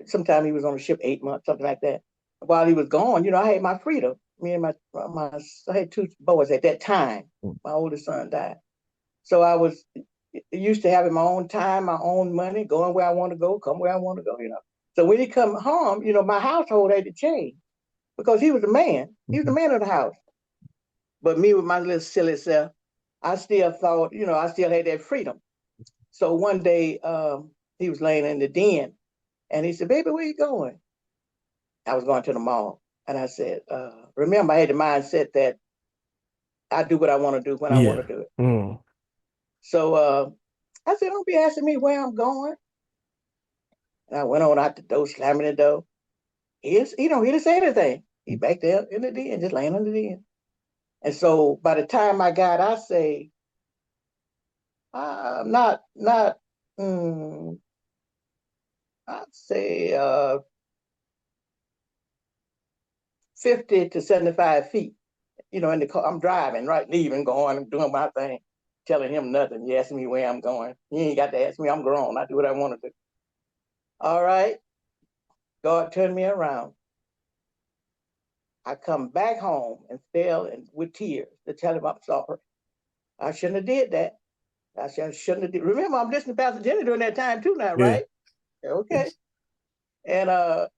Sometime he was on a ship 8 months, something like that. While he was gone, I had my freedom. Me and my I had two boys at that time. Mm. My oldest son died, so I was used to having my own time, my own money, going where I want to go, come where I want to go. So when he come home, my household had to change because he was the man. He was the Mhm. man of the house. But me with my little silly self, I still thought, I still had that freedom. So one day, he was laying in the den, and he said, "Baby, where you going?" I was going to the mall, and I said, "Remember, I had the mindset that I do what I want to do when I want Yeah. to do it." Mm. So I said, "Don't be asking me where I'm going." And I went on out the door, slamming the door. He didn't say anything. He back there in the den, just laying in the den. And so by the time I got, I say, not, mm, I'd say 50 to 75 feet. In the car, I'm driving, right, leaving, going, doing my thing, telling him nothing. He asking me where I'm going. He ain't got to ask me. I'm grown. I do what I want to do. All right. God turned me around. I come back home and fell and with tears to tell him I'm sorry. I shouldn't have did that. I shouldn't have did. Remember, I'm listening to Pastor Jenny during that time too now, Yeah. right? Okay. Yes.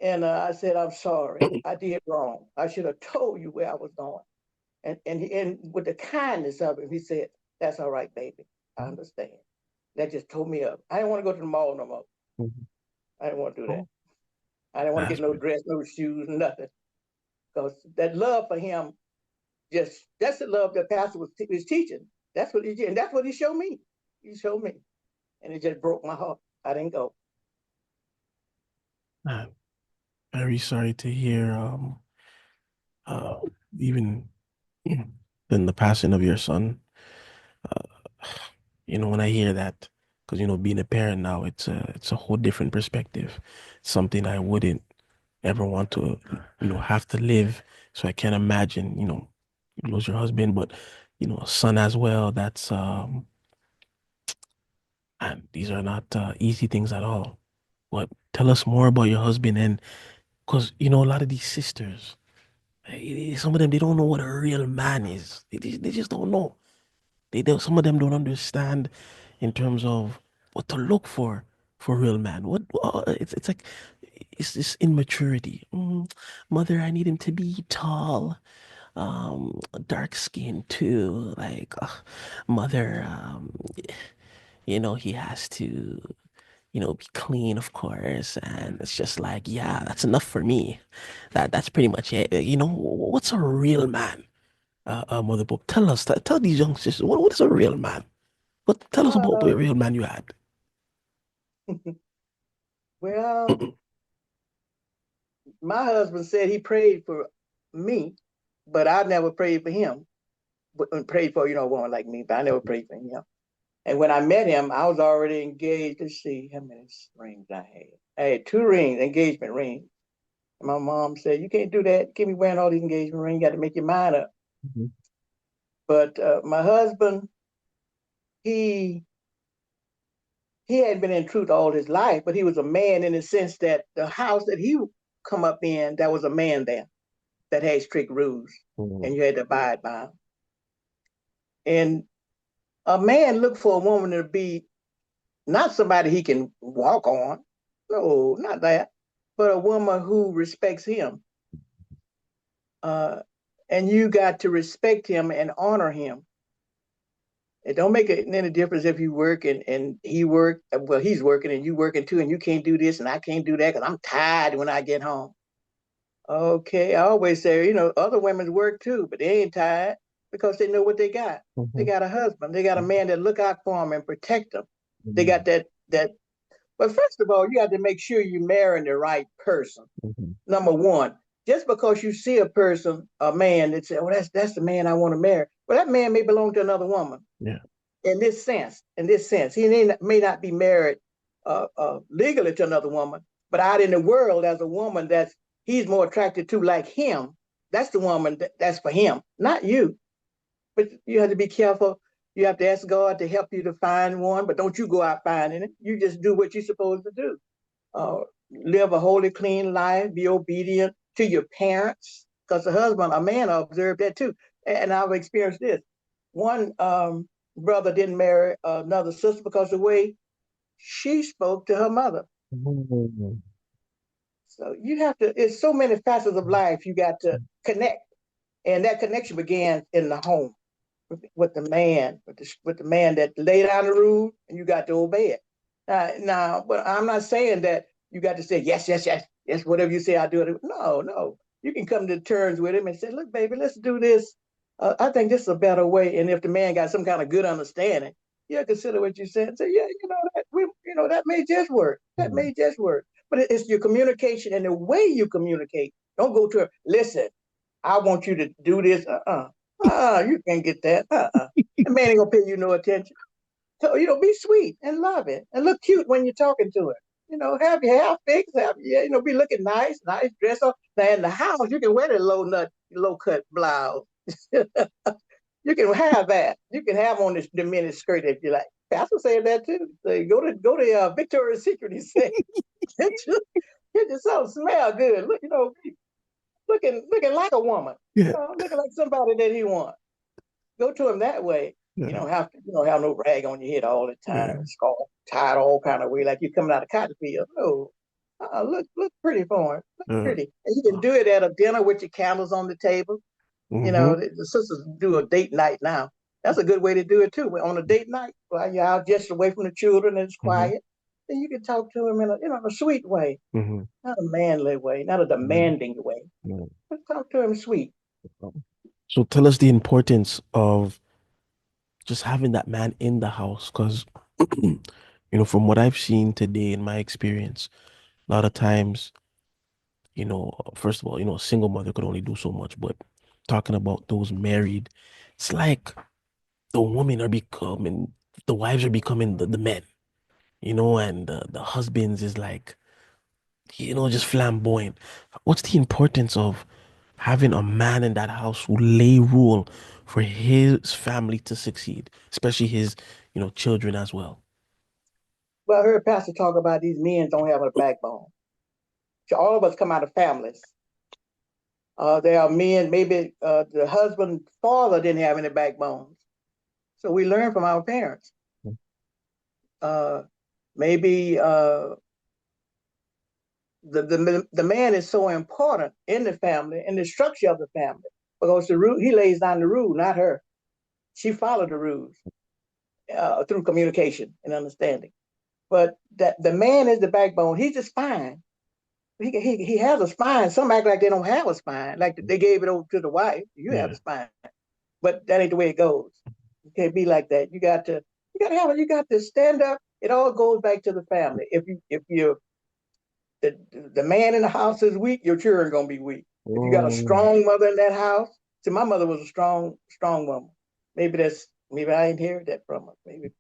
And I said, I'm sorry. I did wrong. I should have told you where I was going. And with the kindness of him, he said, "That's all right, baby. I understand." That just tore me up. I didn't want to go to the mall no more. Mhm. I didn't want to do that. Oh, I didn't want to that's get no beautiful. dress, no shoes, nothing. Because that love for him just that's the love that Pastor was teaching. That's what he did, and that's what he showed me. He showed me, and it just broke my heart. I didn't go. Man, very sorry to hear uh even than the passing of your son. When I hear that, because being a parent now, it's a whole different perspective. Something I wouldn't ever want to, have to live. So I can't imagine, you lose your husband, but a son as well. That's and these are not easy things at all. But tell us more about your husband, and because a lot of these sisters, some of them they don't know what a real man is. They just don't know. Some of them don't understand in terms of what to look for a real man. It's like it's this immaturity. Mother, I need him to be tall, dark skin too. Like, mother, he has to, be clean, of course. And it's just like, yeah, that's enough for me. That's pretty much it. What's a real man? Mother Bob, tell these young sisters, what is a real man? Tell us about Uh, the real man you had. well, my husband said he prayed for me, but I never prayed for him. But prayed for a woman like me, but I never prayed for him. And when I met him, I was already engaged. Let's see how many rings I had. I had 2 rings, engagement rings. And my mom said, "You can't do that. You can't be wearing all these engagement rings. You got to make your mind up." Mhm. But my husband, he he hadn't been in truth all his life, but he was a man in the sense that the house that he come up in, there was a man there that had strict rules, Mhm. and you had to abide by them. And a man looked for a woman to be not somebody he can walk on, no, not that, but a woman who respects him. Uh, and you got to respect him and honor him. It don't make any difference if you work and he work. Well, he's working and you working too, and you can't do this and I can't do that because I'm tired when I get home. Okay, I always say, other women work too, but they ain't tired because they know what they got. They Mhm. got a husband. They got a man that look out for them and protect them. They got Mhm. that. But first of all, you got to make sure you marry the right person. Mhm. Number one, just because you see a person, a man that say, "Oh, that's the man I want to marry," well, that man may belong to another woman. Yeah. In this sense, he may not be married legally to another woman, but out in the world, as a woman that he's more attracted to, like him, that's the woman that's for him, not you. But you have to be careful. You have to ask God to help you to find one, but don't you go out finding it. You just do what you're supposed to do. Live a holy, clean life. Be obedient to your parents, because the husband, a man, observed that too. And I've experienced this. One brother didn't marry another sister because of the way she spoke to her mother. Mhm. So you have to. It's so many facets of life you got to connect, and that connection began in the home with the man, with the man that laid down the rule, and you got to obey it. Now, but I'm not saying that you got to say yes, yes, yes, yes, whatever you say, I do it. No, no. You can come to terms with him and say, "Look, baby, let's do this. I think this is a better way." And if the man got some kind of good understanding, yeah, consider what you said and say, "Yeah, that may just work. That Mhm. may just work." But it's your communication and the way you communicate. Don't go to her. Listen, I want you to do this. You can't get that. The man ain't gonna pay you no attention. So, be sweet and love it and look cute when you're talking to her. Have your hair fixed, be looking nice dress up. Now in the house, you can wear the low cut blouse. You can have that. You can have on the mini skirt if you like. Pastor said that too. So go to Victoria's Secret. He said, get you, get yourself smell good. Look, looking like a woman. Yeah. Looking like somebody that he wants. Go to him that way. You Yeah. don't have to, have no rag on your head all the time, Yeah. scarf tied all kind of way like you're coming out of cotton field. No, look pretty for him. Look Uh, pretty, and you can do it at a dinner with your candles on the table. mhm. The sisters do a date night now. That's a good way to do it too. On a date night, while you're out just away from the children and it's Mhm. quiet, then you can talk to him in a sweet way, Mhm. not a manly way, not a Mhm. demanding way, Mhm. but talk to him sweet. So tell us the importance of just having that man in the house, because from what I've seen today in my experience, a lot of times, first of all, a single mother could only do so much, but talking about those married, it's like the women are becoming, the wives are becoming the men, and the husbands is like, just flamboyant. What's the importance of having a man in that house who lay rule for his family to succeed, especially his, children as well? Well, I heard Pastor talk about these men don't have a backbone. So all of us come out of families. There are men, maybe the husband, father didn't have any backbones. So we learn from our parents. Uh, maybe the man is so important in the family, in the structure of the family, because the rule, he lays down the rule, not her. She followed the rules through communication and understanding. But that the man is the backbone. He's the spine. He has a spine. Some act like they don't have a spine, like they gave it over to the wife. You have Yeah. the spine, but that ain't the way it goes. You can't be like that. You got to stand up. It all goes back to the family. If you the man in the house is weak, your children are gonna be weak. If you got a Mm. strong mother in that house, see, my mother was a strong woman. Maybe I inherited that from her. Maybe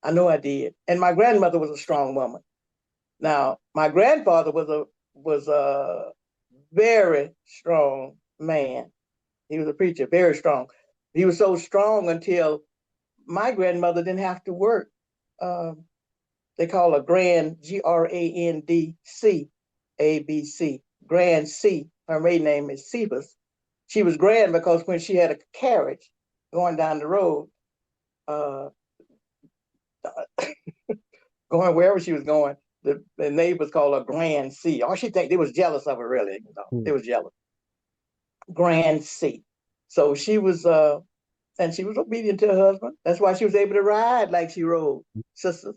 I know I did. And my grandmother was a strong woman. Now, my grandfather was a very strong man. He was a preacher, very strong. He was so strong until my grandmother didn't have to work. Uh, they call her Grand, Grandc, ABC, Grand C. Her maiden name is Cephas. She was grand because when she had a carriage going down the road, uh, going wherever she was going, the neighbors called her Grand C. All she think they was jealous of her, really. They Mm. was jealous. Grand C. So she was and she was obedient to her husband. That's why she was able to ride like she rode, sisters.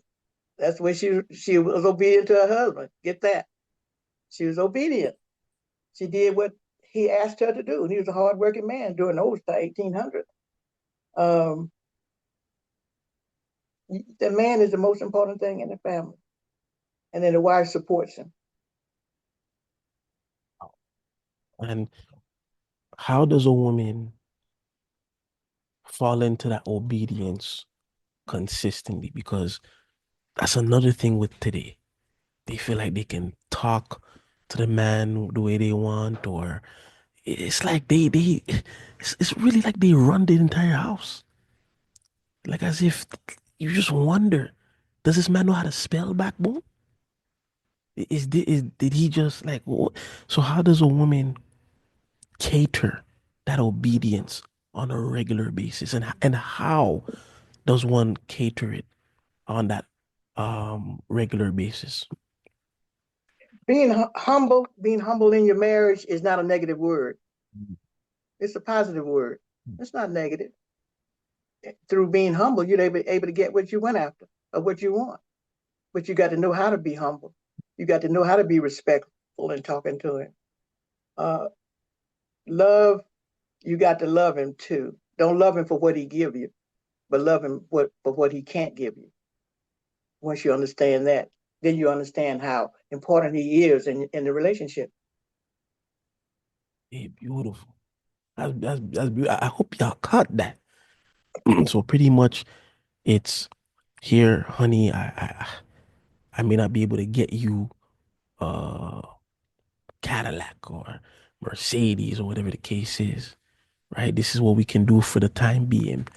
That's where she was obedient to her husband. Get that? She was obedient. She did what he asked her to do. And he was a hardworking man during those 1800s. Um, the man is the most important thing in the family, and then the wife supports him. And how does a woman fall into that obedience consistently? Because that's another thing with today. They feel like they can talk to the man the way they want, or it's like it's really like they run the entire house. Like as if you just wonder, does this man know how to spell backbone? Did he just like what? So how does a woman cater that obedience on a regular basis, and how does one cater it on that regular basis? Being humble in your marriage is not a negative word. It's a positive word. It's not negative. Through being humble, you're able to get what you went after or what you want. But you got to know how to be humble. You got to know how to be respectful in talking to him. Uh, love, you got to love him too. Don't love him for what he give you, but love him for what he can't give you. Once you understand that, then you understand how important he is in the relationship. Hey, beautiful. That's beautiful. I hope y'all caught that. So pretty much, it's here, honey. I may not be able to get you a Cadillac or Mercedes or whatever the case is, right? This is what we can do for the time being.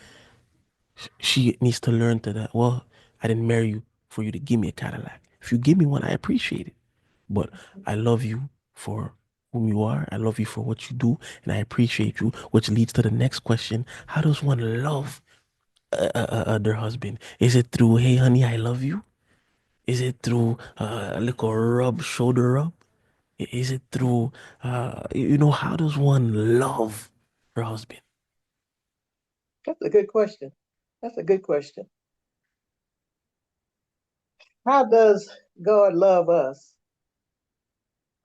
She needs to learn to that. Well, I didn't marry you for you to give me a Cadillac. If you give me one, I appreciate it. But I love you for whom you are. I love you for what you do, and I appreciate you. Which leads to the next question: how does one love their husband? Is it through "Hey, honey, I love you"? Is it through a little rub, shoulder rub? Is it through how does one love her husband? That's a good question. That's a good question. How does God love us?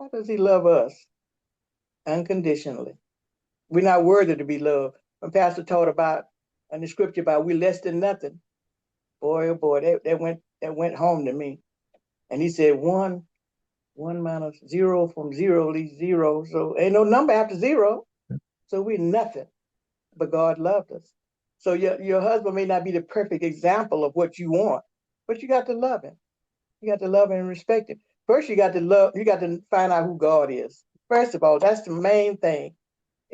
How does he love us? Unconditionally. We're not worthy to be loved. When Pastor taught about in the scripture about we're less than nothing, boy, oh boy, that went home to me. And he said one minus zero from zero leaves zero. So ain't no number after zero. So we're nothing. But God loved us. So your husband may not be the perfect example of what you want, but you got to love him. You got to love him and respect him. First, you got to find out who God is. First of all, that's the main thing.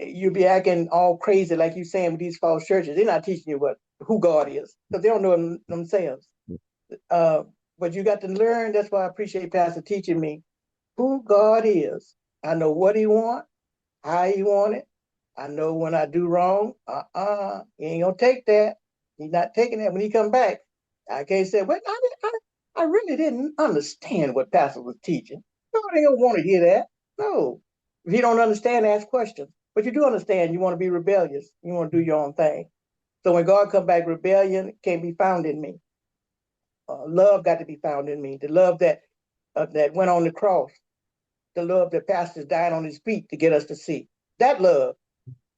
You'll be acting all crazy like you saying with these false churches. They're not teaching you who God is because they don't know themselves. Uh, but you got to learn. That's why I appreciate Pastor teaching me who God is. I know what he wants, how he want it. I know when I do wrong, he ain't gonna take that. He's not taking that. When he come back, I can't say, well, I really didn't understand what Pastor was teaching. Nobody don't want to hear that. No. If you don't understand, ask questions. But you do understand you want to be rebellious. You want to do your own thing. So when God come back, rebellion can't be found in me. Love got to be found in me. The love that went on the cross. The love that pastors died on his feet to get us to see. That love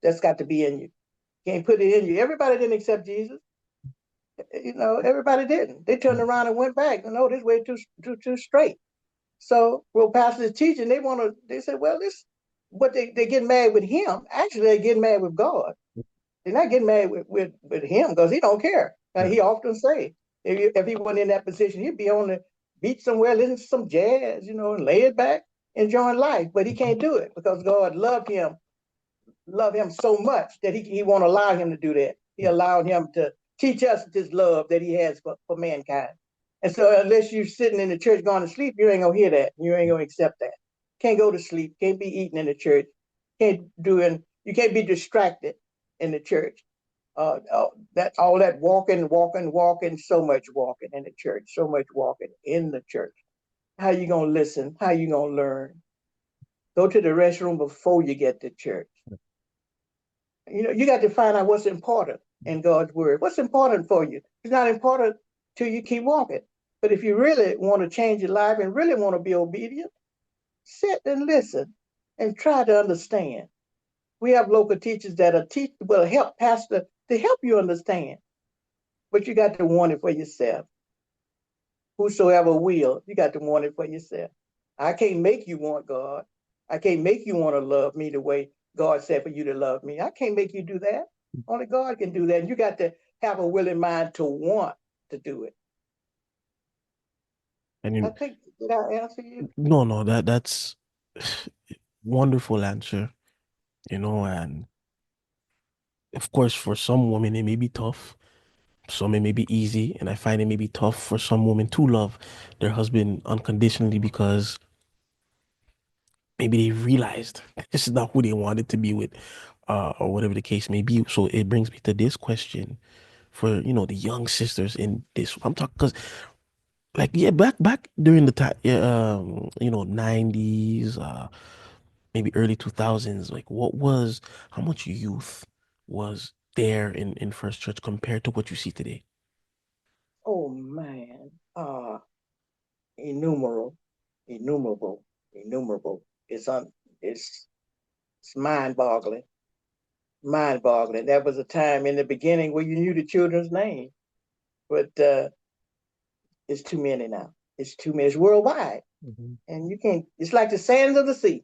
that's got to be in you. Can't put it in you. Everybody didn't accept Jesus. Everybody didn't. They turned around and went back. No, this way too straight. So, well, pastors teaching, they said, well, but they get mad with him. Actually, they get mad with God. They're not getting mad with him because he don't care. He often say, if he wasn't in that position, he'd be on the beach somewhere, listening to some jazz, and lay it back, enjoying life. But he can't do it because God loved him so much that he won't allow him to do that. He allowed him to teach us this love that he has for mankind. And so unless you're sitting in the church going to sleep, you ain't gonna hear that. You ain't gonna accept that. Can't go to sleep, can't be eating in the church, you can't be distracted in the church. All that walking, so much walking in the church, so much walking in the church. How you gonna listen? How you gonna learn? Go to the restroom before you get to church. You got to find out what's important in God's word. What's important for you? It's not important till you keep walking. But if you really want to change your life and really want to be obedient, sit and listen and try to understand. We have local teachers that will help pastor to help you understand. But you got to want it for yourself. Whosoever will, you got to want it for yourself. I can't make you want God. I can't make you want to love me the way God said for you to love me. I can't make you do that. Only God can do that. And you got to have a willing mind to want to do it. And I think, did I answer you? no, that's wonderful answer, and of course for some women it may be tough. Some it may be easy, and I find it may be tough for some women to love their husband unconditionally because maybe they realized this is not who they wanted to be with, or whatever the case may be. So it brings me to this question for the young sisters in this. I'm talking because like yeah, back during the time, yeah, 90s, maybe early 2000s. Like how much youth was there in First Church compared to what you see today? Oh man, innumerable, innumerable, innumerable. It's it's mind-boggling. That was a time in the beginning where you knew the children's name, but it's too many now. It's too many. It's worldwide, and you can't. It's like the sands of the sea.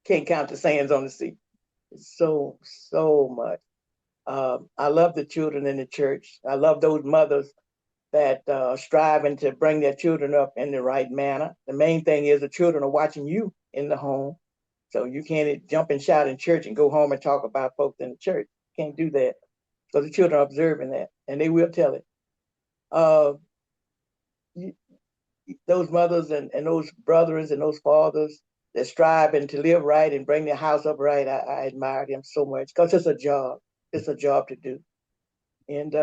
Can't count the sands on the sea. It's so much. I love the children in the church. I love those mothers that are striving to bring their children up in the right manner. The main thing is the children are watching you in the home. So you can't jump and shout in church and go home and talk about folks in the church. Can't do that. So the children are observing that, and they will tell it. Uh, you, those mothers and those brothers and those fathers that striving to live right and bring their house up right, I admire them so much because it's a job. It's a job to do. And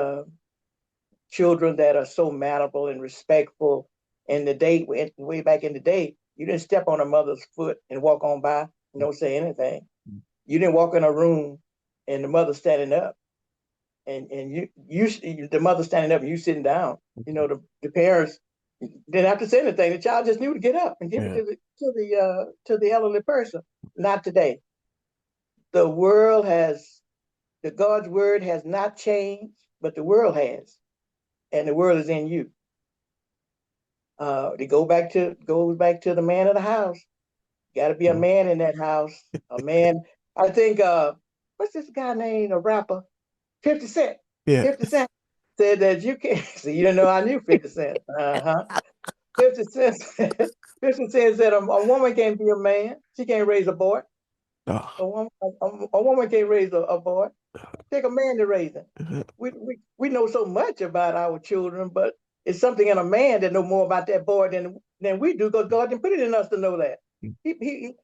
children that are so mannerable and respectful. In the day, way back in the day, you didn't step on a mother's foot and walk on by and don't say anything. You didn't walk in a room and the mother standing up and the mother standing up and you sitting down. The parents didn't have to say anything. The child just knew to get up and give it Yeah. to the elderly person. Not today. the world has the God's word has not changed, but the world has, and the world is in you. It goes back to the man of the house. Got to be a Mm. man in that house. A man. I think. What's this guy named? A rapper. 50 Cent. Yeah. 50 Cent said that you can't. See, you know I knew 50 Cent. Uh huh. 50 Cent. 50 Cent said a woman can't be a man. She can't raise a boy. Ah. A woman can't raise a boy. Take a man to raise him. We know so much about our children, but it's something in a man that know more about that boy than we do because God didn't put it in us to know that. He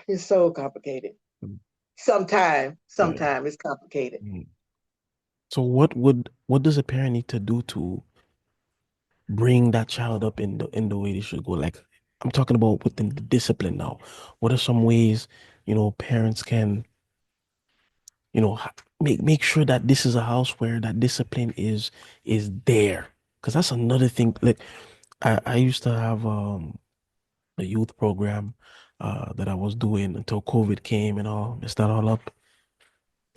it's so complicated. Yeah. Sometime it's complicated. Mm. So what does a parent need to do to bring that child up in the way they should go? Like I'm talking about within the discipline now. What are some ways, parents can, make sure that this is a house where that discipline is there? Because that's another thing. Like I used to have a youth program that I was doing until COVID came and all messed that all up.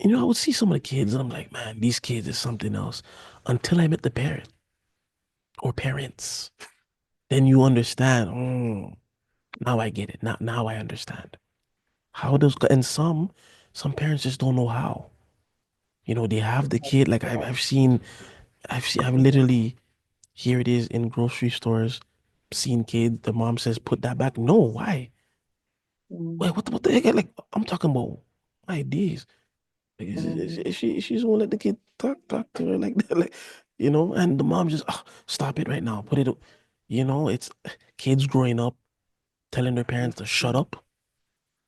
I would see some of the kids and I'm like, man, these kids is something else. Until I met the parent or parents, then you understand. Now I get it. Now I understand. How does and some parents just don't know how. They have the kid. Like I've literally here it is in grocery stores, seen kids. The mom says, "Put that back." No, why? Wait, Mm-hmm. what the heck? Like I'm talking about ideas. Like, Mm-hmm. she's gonna let the kid talk to her like that, like and the mom just stop it right now, put it. It's kids growing up telling their parents to shut up.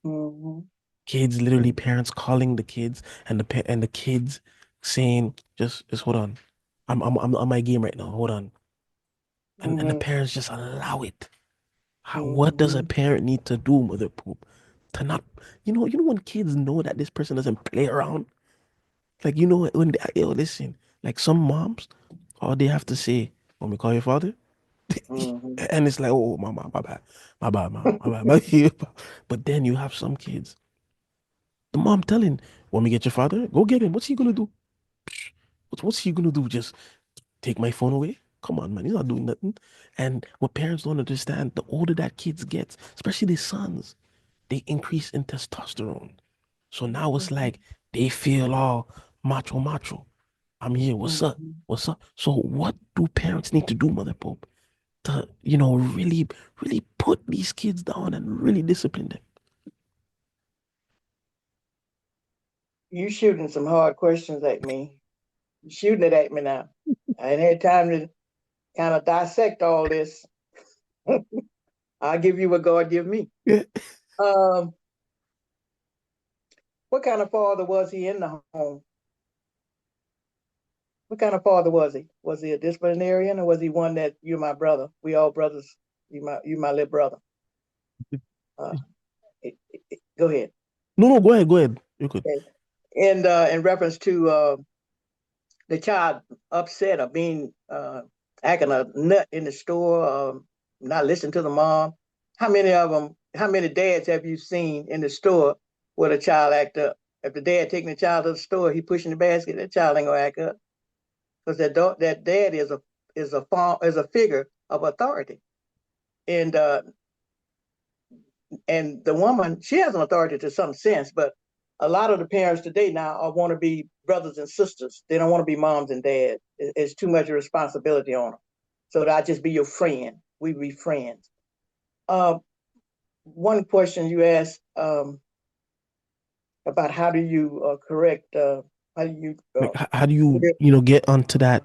Mm-hmm. Kids, literally, parents calling the kids and the kids saying, just hold on, I'm on my game right now. Hold on, and the Mm-hmm. parents just allow it. What does a Mm-hmm. parent need to do, mother poop, to not, when kids know that this person doesn't play around. Like, when yo, listen, like some moms, all they have to say, "Want me to call your father?" Mm-hmm. And it's like, "Oh, mama, my bad, mom, my bad, my bad." But then you have some kids, the mom telling, "Want me to get your father? Go get him. What's he gonna do? What's he gonna do? Just take my phone away? Come on, man, he's not doing nothing." And what parents don't understand, the older that kids get, especially the sons, they increase in testosterone. So now it's like they feel all macho, macho. I'm here. What's up? Mm-hmm. What's up? So what do parents need to do, Mother Pope, to, really, really put these kids down and really discipline them? You shooting some hard questions at me. You shooting it at me now. I ain't had time to kind of dissect all this. I'll give you what God give me. Yeah. Um, what kind of father was he in the home? What kind of father was he? Was he a disciplinarian or was he one that you're my brother? We all brothers. You my little brother. Uh, Go ahead. No, no, go ahead, go ahead. You could. Okay. And in reference to the child upset or being acting a nut in the store, not listening to the mom. How many of them? How many dads have you seen in the store where the child act up? If the dad taking the child to the store, he pushing the basket, that child ain't gonna act up because that dad is a figure of authority, and and the woman, she has an authority to some sense, but a lot of the parents today now want to be brothers and sisters. They don't want to be moms and dads. It's too much responsibility on them. So that I just be your friend. We be friends. Uh, One question you asked about how do you correct, how do you, Like, how do you, get onto that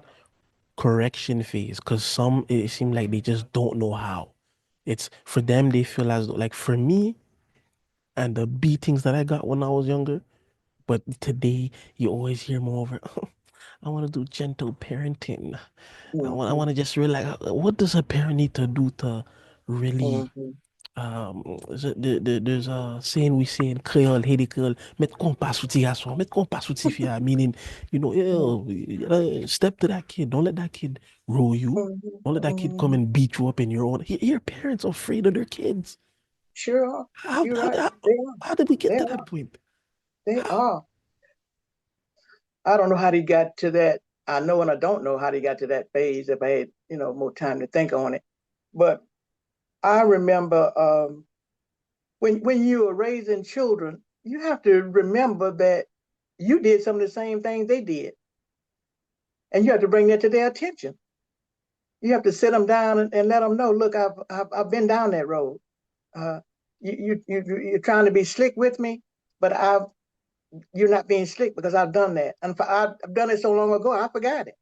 correction phase? Because some, it seems like they just don't know how. It's for them, they feel as though, like for me, and the beatings that I got when I was younger. But today, you always hear more over, I want to do gentle parenting. I want mm-hmm, to just relax. What does a parent need to do to really, mm-hmm, there's a saying we say in Creole, Haiti Creole, mettre compas sous tes garçons, mettre compas sous tes filles, meaning, you gotta step to that kid. Don't let that kid roll you. mm-hmm, Don't let that kid come mm-hmm. and beat you up in your own. Your parents are afraid of their kids. Sure are. How You're how, right. how, They are. how did we get They to are. that point? They How? are. I don't know how they got to that. I know and I don't know how they got to that phase if I had, more time to think on it. But I remember when you are raising children, you have to remember that you did some of the same things they did. And you have to bring that to their attention. You have to sit them down and let them know, look, I've been down that road. Uh, you're trying to be slick with me, but you're not being slick because I've done that. And I've done it so long ago, I forgot it.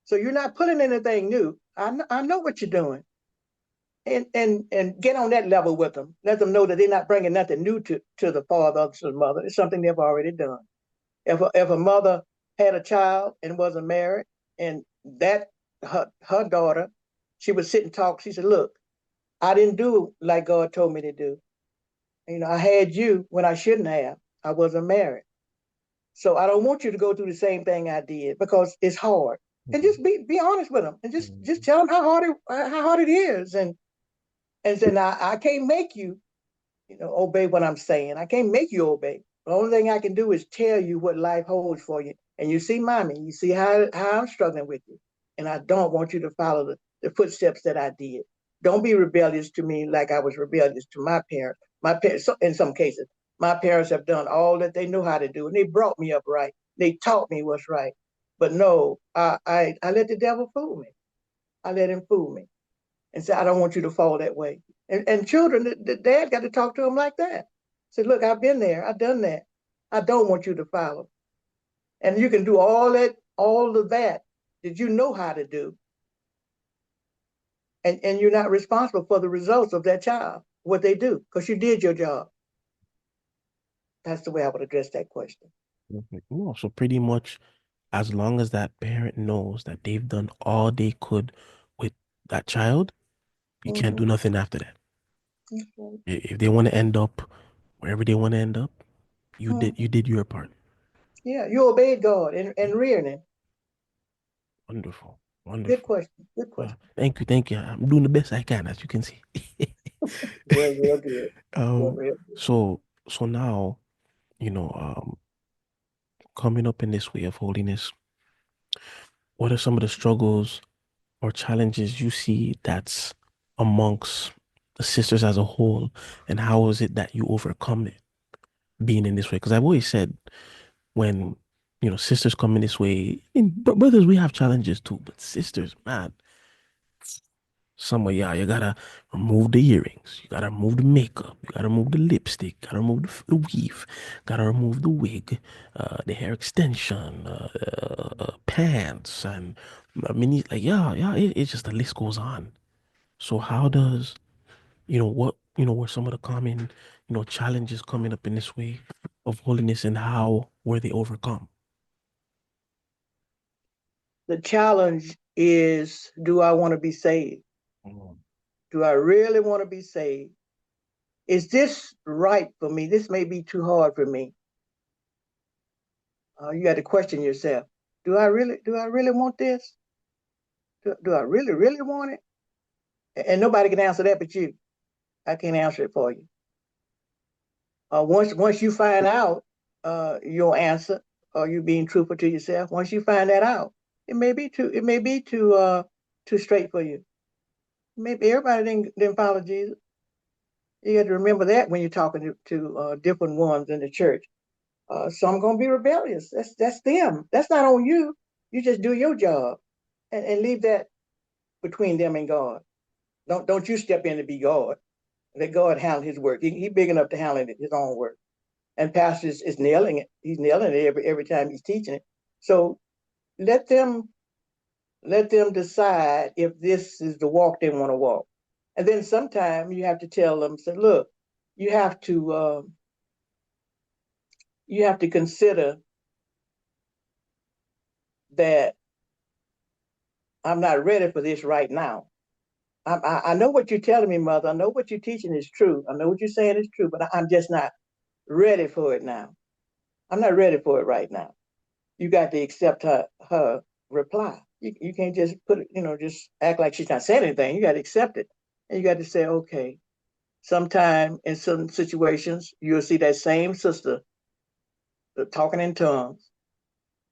So you're not putting anything new. I know what you're doing. And get on that level with them. Let them know that they're not bringing nothing new to the father or to the mother. It's something they've already done. If a mother had a child and wasn't married, and that her daughter, she would sit and talk. She said, "Look, I didn't do like God told me to do. I had you when I shouldn't have. I wasn't married, so I don't want you to go through the same thing I did because it's hard." And Mhm, just be honest with them, and just mhm, tell them how hard it is, and say, "Now I can't make you obey what I'm saying. I can't make you obey. The only thing I can do is tell you what life holds for you. And you see, mommy, you see how I'm struggling with you. And I don't want you to follow the footsteps that I did. Don't be rebellious to me like I was rebellious to my parents. My parents, in some cases, my parents have done all that they know how to do, and they brought me up right. They taught me what's right. But no, I let the devil fool me. I let him fool me and say, I don't want you to fall that way. And children, the dad got to talk to them like that. Say, look, I've been there, I've done that. I don't want you to follow. And you can do all of that you know how to do, and you're not responsible for the results of that child, what they do, because you did your job. That's the way I would address that question. mhm. No, so pretty much, as long as that parent knows that they've done all they could with that child, you can't Mm-hmm. do nothing after that. Mm-hmm. If they want to end up wherever they want to end up, you Mm-hmm. did your part. Yeah, you obeyed God and rearing him. Wonderful, Good wonderful. question. Good question. Thank you, thank you. I'm doing the best I can, as you can see. Real good. um, Real good. so now, you know, coming up in this way of holiness, what are some of the struggles or challenges you see that's amongst the sisters as a whole, and how is it that you overcome it being in this way? Because I've always said, when sisters come in this way, in brothers we have challenges too, but sisters, man, some of y'all, you gotta remove the earrings, you gotta remove the makeup, you gotta remove the lipstick, gotta remove the weave, gotta remove the wig, the hair extension, pants, and I mean, like, yeah, it's just, the list goes on. So how does, what were some of the common, challenges coming up in this way of holiness, and how were they overcome? The challenge is, do I want to be saved? Mm, Do I really want to be saved? Is this right for me? This may be too hard for me. You got to question yourself. Do I really want this? Do I really want it? And nobody can answer that but you. I can't answer it for you. Once you find out your answer, or you being truthful to yourself, once you find that out, it may be too straight for you. Maybe everybody didn't follow Jesus. You got to remember that when you're talking to different ones in the church. Some gonna be rebellious. That's them. That's not on you. You just do your job and leave that between them and God. Don't you step in to be God. Let God handle His work. He big enough to handle His own work. And pastor is nailing it. He's nailing it every time he's teaching it. So let them let them decide if this is the walk they want to walk. And then sometimes you have to tell them, say, look, you have to uh, you have to consider that I'm not ready for this right now. I know what you're telling me, mother. I know what you're teaching is true. I know what you're saying is true, but I'm just not ready for it now. I'm not ready for it right now. You got to accept her reply. You can't just just act like she's not saying anything. You got to accept it. And you got to say, okay. sometime in some situations, you'll see that same sister talking in tongues,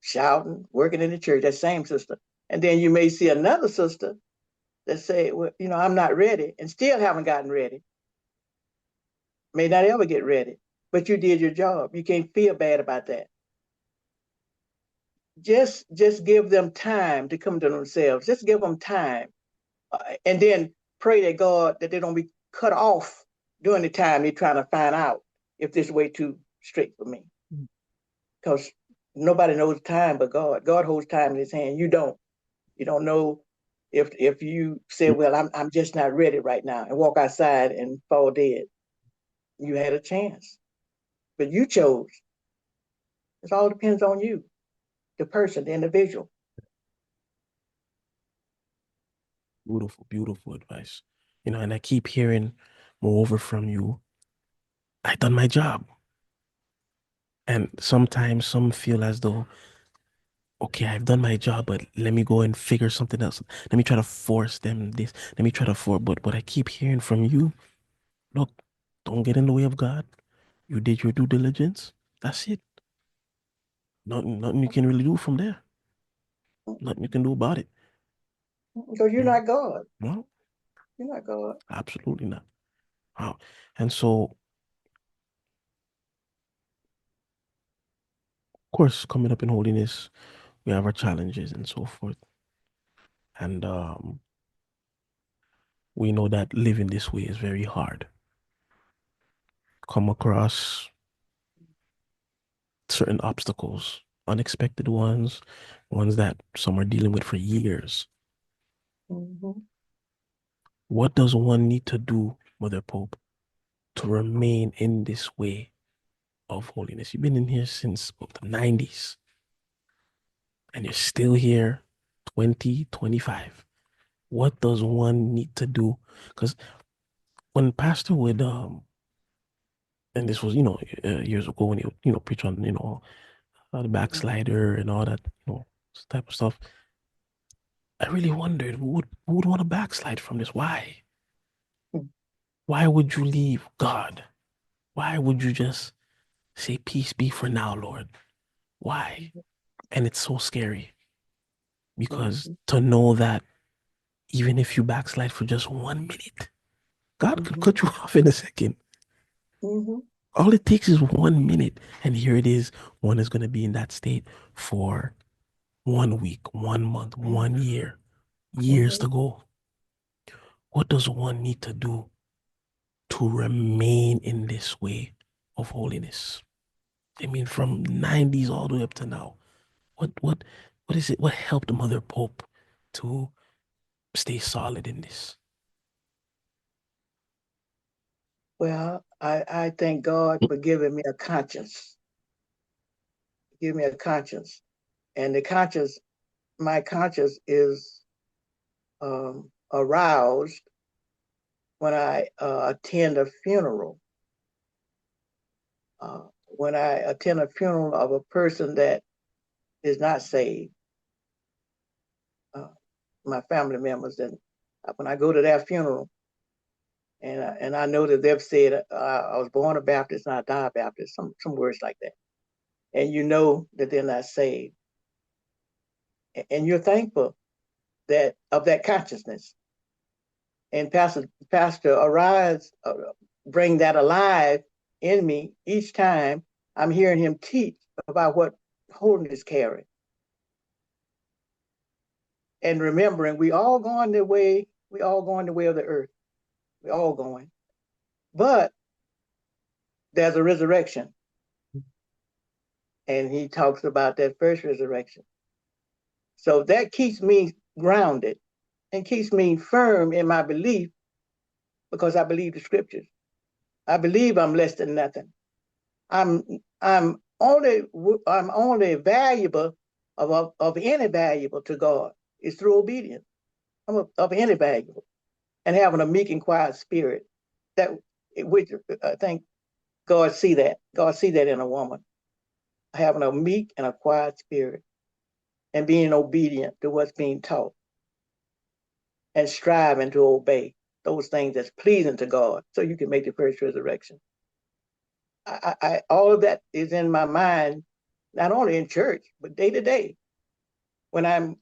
shouting, working in the church, that same sister. And then you may see another sister that say, well, I'm not ready, and still haven't gotten ready. May not ever get ready, but you did your job. You can't feel bad about that. Just give them time to come to themselves. Just give them time, and then pray that God that they don't be cut off during the time they're trying to find out if this way too straight for me. Because nobody knows time but God. God holds time in His hand. You don't. You don't know if you say, "Well, I'm just not ready right now," and walk outside and fall dead. You had a chance, but you chose. It all depends on you, the person, the individual. Beautiful, beautiful advice. And I keep hearing moreover from you, I done my job. And sometimes some feel as though, okay, I've done my job, but let me go and figure something else. Let me try to force them this. Let me try to force. But what I keep hearing from you, look, don't get in the way of God. You did your due diligence. That's it. Nothing you can really do from there. Nothing you can do about it. Because you're Mm. not God. No, You're not God. absolutely not. Wow. And so, of course, coming up in holiness, we have our challenges and so forth. And we know that living this way is very hard. Come across certain obstacles, unexpected ones, ones that some are dealing with for years. Mm-hmm. What does one need to do, Mother Pope, to remain in this way of holiness? You've been in here since the 90's and you're still here 2025. What does one need to do? Because when Pastor would, and this was, years ago when he would, preach on, the backslider and all that, type of stuff. I really wondered who would want to backslide from this? Why? Why would you leave God? Why would you just say, peace be for now, Lord? Why? And it's so scary because Mm-hmm. to know that even if you backslide for just 1 minute, God could Mm-hmm. cut you off in a second. Mm-hmm. All it takes is 1 minute. And here it is. One is going to be in that state for 1 week, 1 month, 1 year, years Mm-hmm. to go. What does one need to do to remain in this way of holiness? I mean, from 90's all the way up to now. What what what is it? What helped Mother Pope to stay solid in this? Well, I thank God for giving me a conscience. Give me a conscience. And my conscience is aroused when I attend a funeral. When I attend a funeral of a person that is not saved, uh, my family members, and when I go to their funeral, and I know that they've said I was born a Baptist and I die a Baptist, some words like that, and you know that they're not saved, and you're thankful that of that consciousness. And Pastor Arise bring that alive in me each time I'm hearing him teach about what holiness carry. And remembering we all going the way, we all going the way of the earth. We all going. But there's a resurrection. And he talks about that first resurrection. So that keeps me grounded and keeps me firm in my belief because I believe the scriptures. I believe I'm less than nothing. I'm I'm I'm only valuable of any valuable to God is through obedience. Of any valuable and having a meek and quiet spirit that which I think God see that in a woman having a meek and a quiet spirit and being obedient to what's being taught and striving to obey. those things that's pleasing to God, so you can make the first resurrection. All of that is in my mind, not only in church, but day to day. When I'm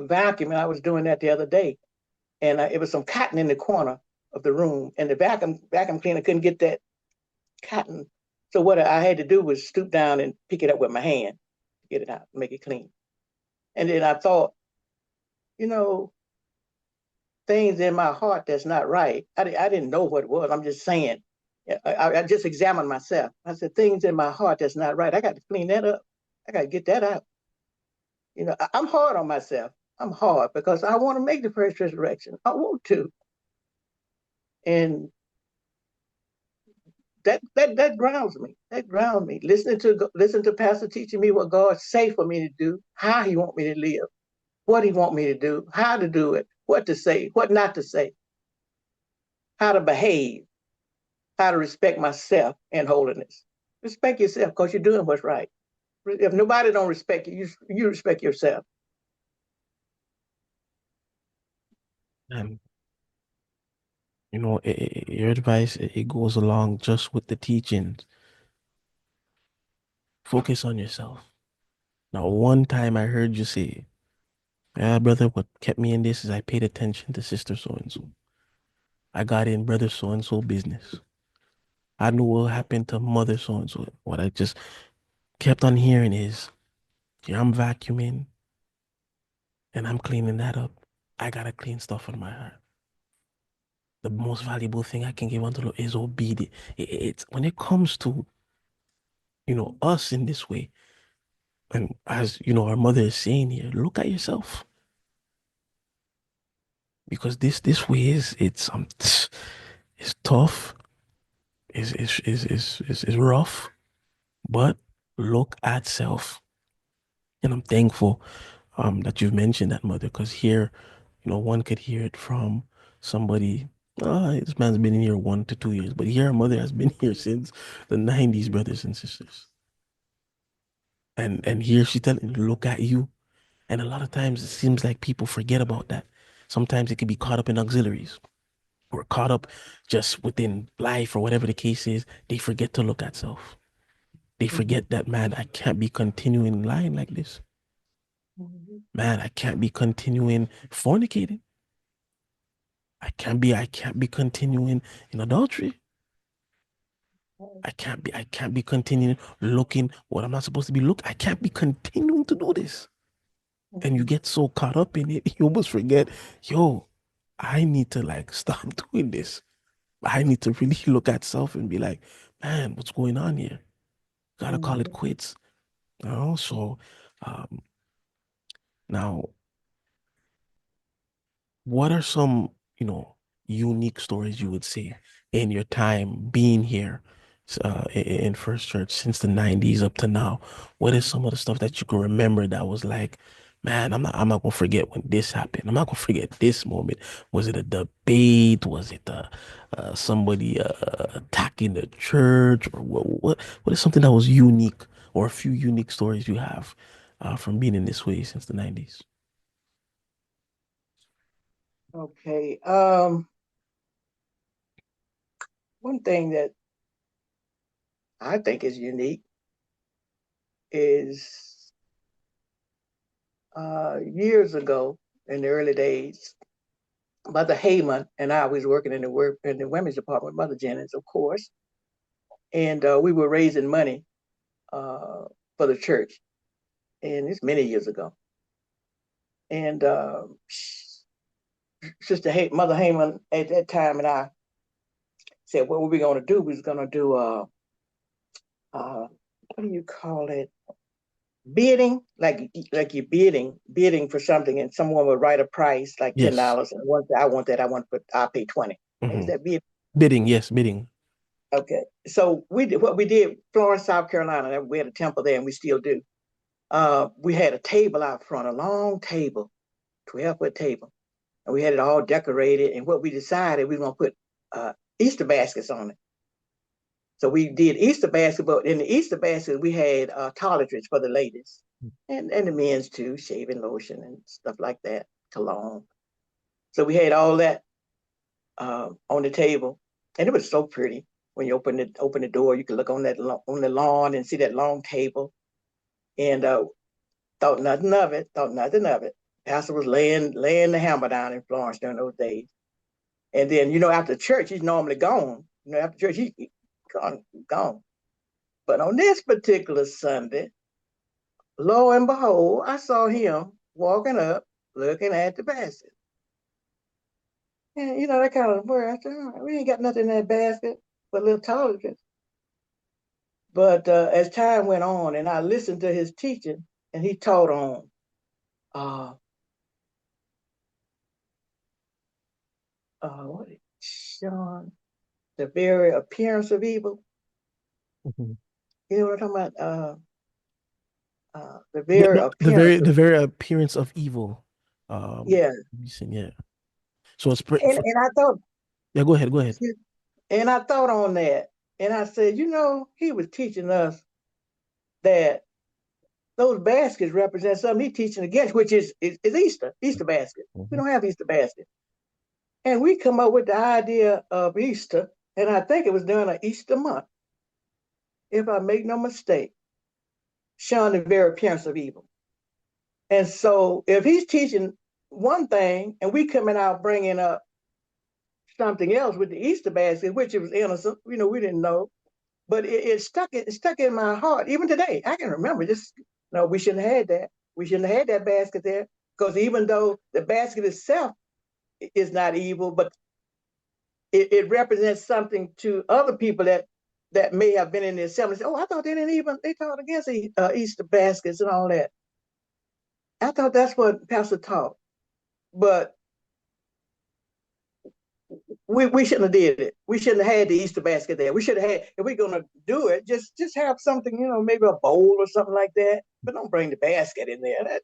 vacuuming, I was doing that the other day, and it was some cotton in the corner of the room, and the vacuum cleaner couldn't get that cotton. So what I had to do was stoop down and pick it up with my hand, get it out, make it clean. And then I thought, you know, things in my heart that's not right. I didn't know what it was. I'm just saying. I just examined myself. I said, things in my heart that's not right. I got to clean that up. I got to get that out. I'm hard on myself. I'm hard because I want to make the first resurrection. I want to. And that grounds me. That grounds me. Listen to Pastor teaching me what God say for me to do, how He want me to live, what He want me to do, how to do it, what to say, what not to say, how to behave, how to respect myself in holiness. Respect yourself because you're doing what's right. If nobody don't respect you, you respect yourself. And your advice, it goes along just with the teachings. Focus on yourself. Now, one time I heard you say, "Yeah, brother, what kept me in this is I paid attention to sister so and so. I got in brother so and so business. I knew what happened to mother so and so." What I just kept on hearing is, "Yeah, I'm vacuuming and I'm cleaning that up. I gotta clean stuff on my heart." The most valuable thing I can give unto the Lord is obedience. It's when it comes to us in this way, and as our mother is saying here, look at yourself, because this way it's tough, is rough, but look at self. And I'm thankful that you've mentioned that, mother, because here, one could hear it from somebody. Oh, this man's been in here 1 to 2 years, but here, mother has been here since the 90s, brothers and sisters. And here she telling, look at you. And a lot of times it seems like people forget about that. Sometimes it can be caught up in auxiliaries or caught up just within life or whatever the case is. They forget to look at self. They Mhm. forget that, man, I can't be continuing lying like this. Mhm. Man, I can't be continuing fornicating. I can't be continuing in adultery. I can't be continuing looking what I'm not supposed to be looking. I can't be continuing to do this. And you Mhm. get so caught up in it, you almost forget, yo, I need to like stop doing this. I need to really look at self and be like, man, what's going on here? Gotta call it Mhm. quits. So um, now, what are some, unique stories you would say in your time being here in First Church since the 90s up to now? What is some of the stuff that you can remember that was like, man, I'm not gonna forget when this happened. I'm not gonna forget this moment. Was it a debate? Was it somebody attacking the church? Or what is something that was unique, or a few unique stories you have from being in this way since the 90s? Okay. One thing that I think is unique is years ago in the early days, Mother Heyman and I was working in the women's department, Mother Jennings, of course, and we were raising money uh, for the church, and it's many years ago. And Mother Heyman at that time, and I said, "What were we going to do? We was going to do uh, what do you call it? Bidding, like you're bidding for something, and someone would write a price like ten Yes. dollars, and once I want that, I'll pay 20. Is Hmm. that bidding? Bidding, yes, bidding. Okay. So we did Florence, South Carolina. We had a temple there, and we still do. We had a table out front, a long table, 12-foot table, and we had it all decorated. And what we decided, we were gonna put Easter baskets on it. So we did Easter basket, but in the Easter basket we had toiletries for the ladies, and the men's too, shaving lotion and stuff like that, cologne. So we had all that on the table, and it was so pretty. When you open the door, you could look on on the lawn and see that long table, and thought nothing of it. Thought nothing of it. Pastor was laying the hammer down in Florence during those days. And then, after church, he's normally gone. After church, he's gone. But on this particular Sunday, lo and behold, I saw him walking up, looking at the basket. And, that kind of word, I said, oh, we ain't got nothing in that basket but a little toiletries. But as time went on and I listened to his teaching, and he taught on uh, what is Sean, the very appearance of evil. Mhm. You know what I'm talking about? The very appearance of The very appearance of evil. Um, yeah. yeah. So it's And I thought, yeah. Go ahead. Go ahead. and I thought on that, and I said, he was teaching us that those baskets represent something he's teaching against, which is Easter basket. We Mhm. don't have Easter basket, and we come up with the idea of Easter, and I think it was during an Easter month, if I make no mistake, showing the very appearance of evil. And so, if he's teaching one thing, and we coming out bringing up something else with the Easter basket, which it was innocent, we didn't know, but it stuck in my heart. Even today, I can remember just no, we shouldn't have had that. We shouldn't have had that basket there because even though the basket itself is not evil, but it represents something to other people that may have been in the assembly. Say, oh, I thought they taught against Easter baskets and all that. I thought that's what Pastor taught, but we shouldn't have did it. We shouldn't have had the Easter basket there. We should have had, if we're gonna do it, just have something, maybe a bowl or something like that. But don't bring the basket in there.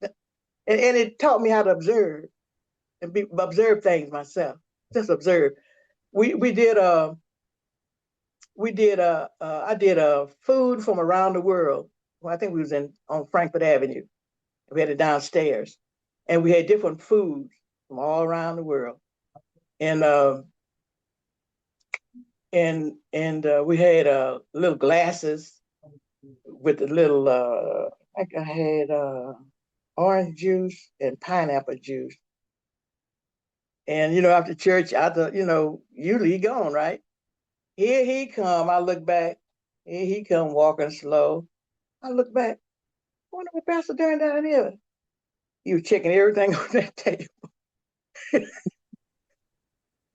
And it taught me how to observe and observe things myself. Just observe. We did I did food from around the world. Well, I think we was in on Frankfurt Avenue. We had it downstairs, and we had different foods from all around the world. And we had little glasses with a little I had orange juice and pineapple juice. And after church, usually he gone, right? Here he come. I look back. Here he come walking slow. I look back. I wonder what Pastor doing down here. He was checking everything on that table.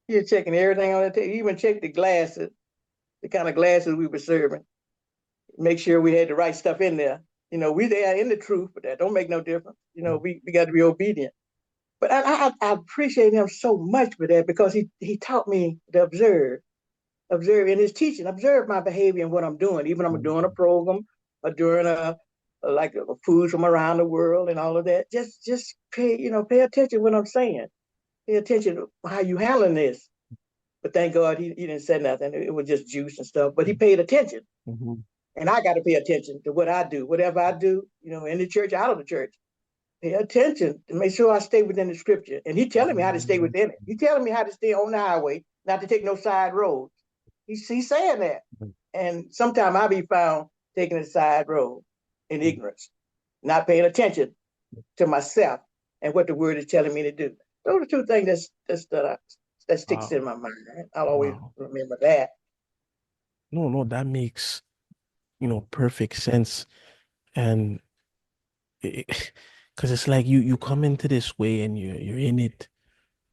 He was checking everything on that table. He even checked the glasses, the kind of glasses we were serving. Make sure we had the right stuff in there. We there in the truth, but that don't make no difference. We got to be obedient. But I appreciate him so much for that because he taught me to observe in his teaching, observe my behavior and what I'm doing. Even I'm doing a program or doing a food from around the world and all of that. Just pay attention to what I'm saying. Pay attention to how you handling this. But thank God he didn't say nothing. It was just juice and stuff. But he paid attention. Mhm. And I got to pay attention to what I do, whatever I do, in the church, out of the church. Pay attention to make sure I stay within the scripture. And he telling me how to stay within it. He telling me how to stay on the highway, not to take no side roads. He's saying that. And sometimes I'll be found taking a side road in ignorance, not paying attention to myself and what the word is telling me to do. Those are two things that sticks in Wow. my mind. I'll always Wow. remember that. No, no, that makes, perfect sense. And because it's like you come into this way and you're in it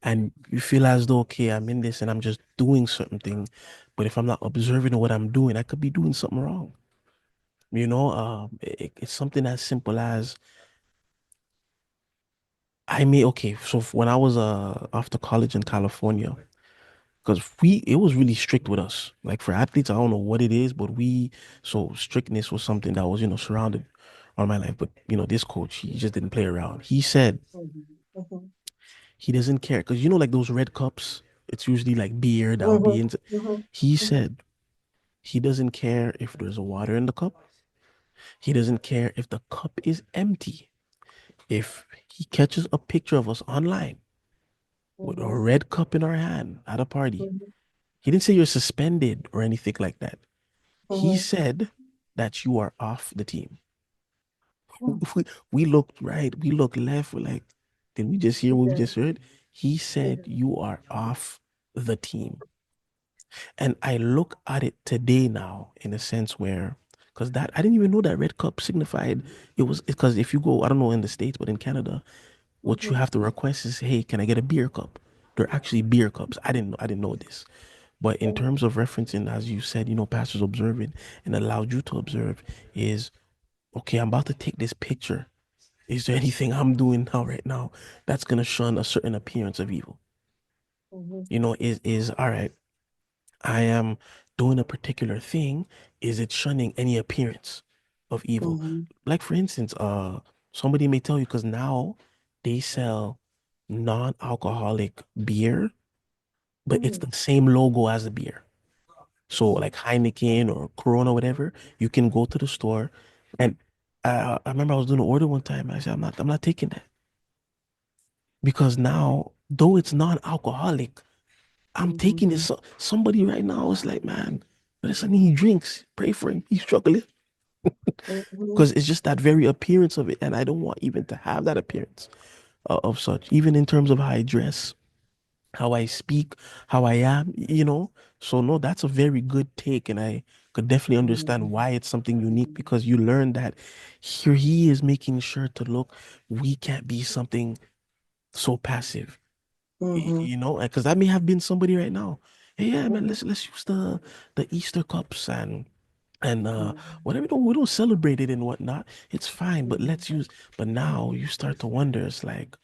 and you feel as though, okay, I'm in this and I'm just doing something. But if I'm not observing what I'm doing, I could be doing something wrong. It's something as simple as okay, so when I was after college in California, because it was really strict with us. Like for athletes, I don't know what it is, but so strictness was something that was, surrounded all my life. But this coach, he just didn't play around. He said Mm-hmm. Mm-hmm. he doesn't care because like those red cups, it's usually like beer that'll be in. Mm-hmm. He Mm-hmm. said he doesn't care if there's a water in the cup. He doesn't care if the cup is empty. If he catches a picture of us online, with a Mm-hmm. red cup in our hand at a party. Mm-hmm. He didn't say you're suspended or anything like that. He Mm-hmm. said that you are off the team. Mm-hmm. We looked right, we looked left, we're like, did we just hear what we Yeah. just heard? He said Yeah. you are off the team. And I look at it today now in a sense where, because that I didn't even know that red cup signified it was because if you go, I don't know in the States, but in Canada, what you Mm-hmm. have to request is, hey, can I get a beer cup? They're actually beer cups. I didn't know this. But in terms of referencing, as you said, pastors observing and allowed you to observe is okay, I'm about to take this picture. Is there anything I'm doing now right now that's gonna shun a certain appearance of evil? Mm-hmm. Is all right, I am doing a particular thing, is it shunning any appearance of evil? Mm-hmm. Like for instance, somebody may tell you because now they sell non-alcoholic beer, but it's Mm-hmm. the same logo as the beer. So like Heineken or Corona, whatever, you can go to the store and I remember I was doing an order one time. I said, I'm not taking that because now, though it's non-alcoholic, I'm Mm-hmm. taking this. Somebody right now is like, man, listen, he drinks. Pray for him. He's struggling Mm-hmm. because it's just that very appearance of it, and I don't want even to have that appearance of such. Even in terms of how I dress, how I speak, how I am. So no, that's a very good take, and I could definitely understand why it's something unique because you learn that here he is making sure to look. We can't be something so passive. Mm-hmm. Because that may have been somebody right now. Hey, yeah, man, let's use the Easter cups and whatever. We don't celebrate it and whatnot. It's fine, but let's use. But now you start to wonder. It's like,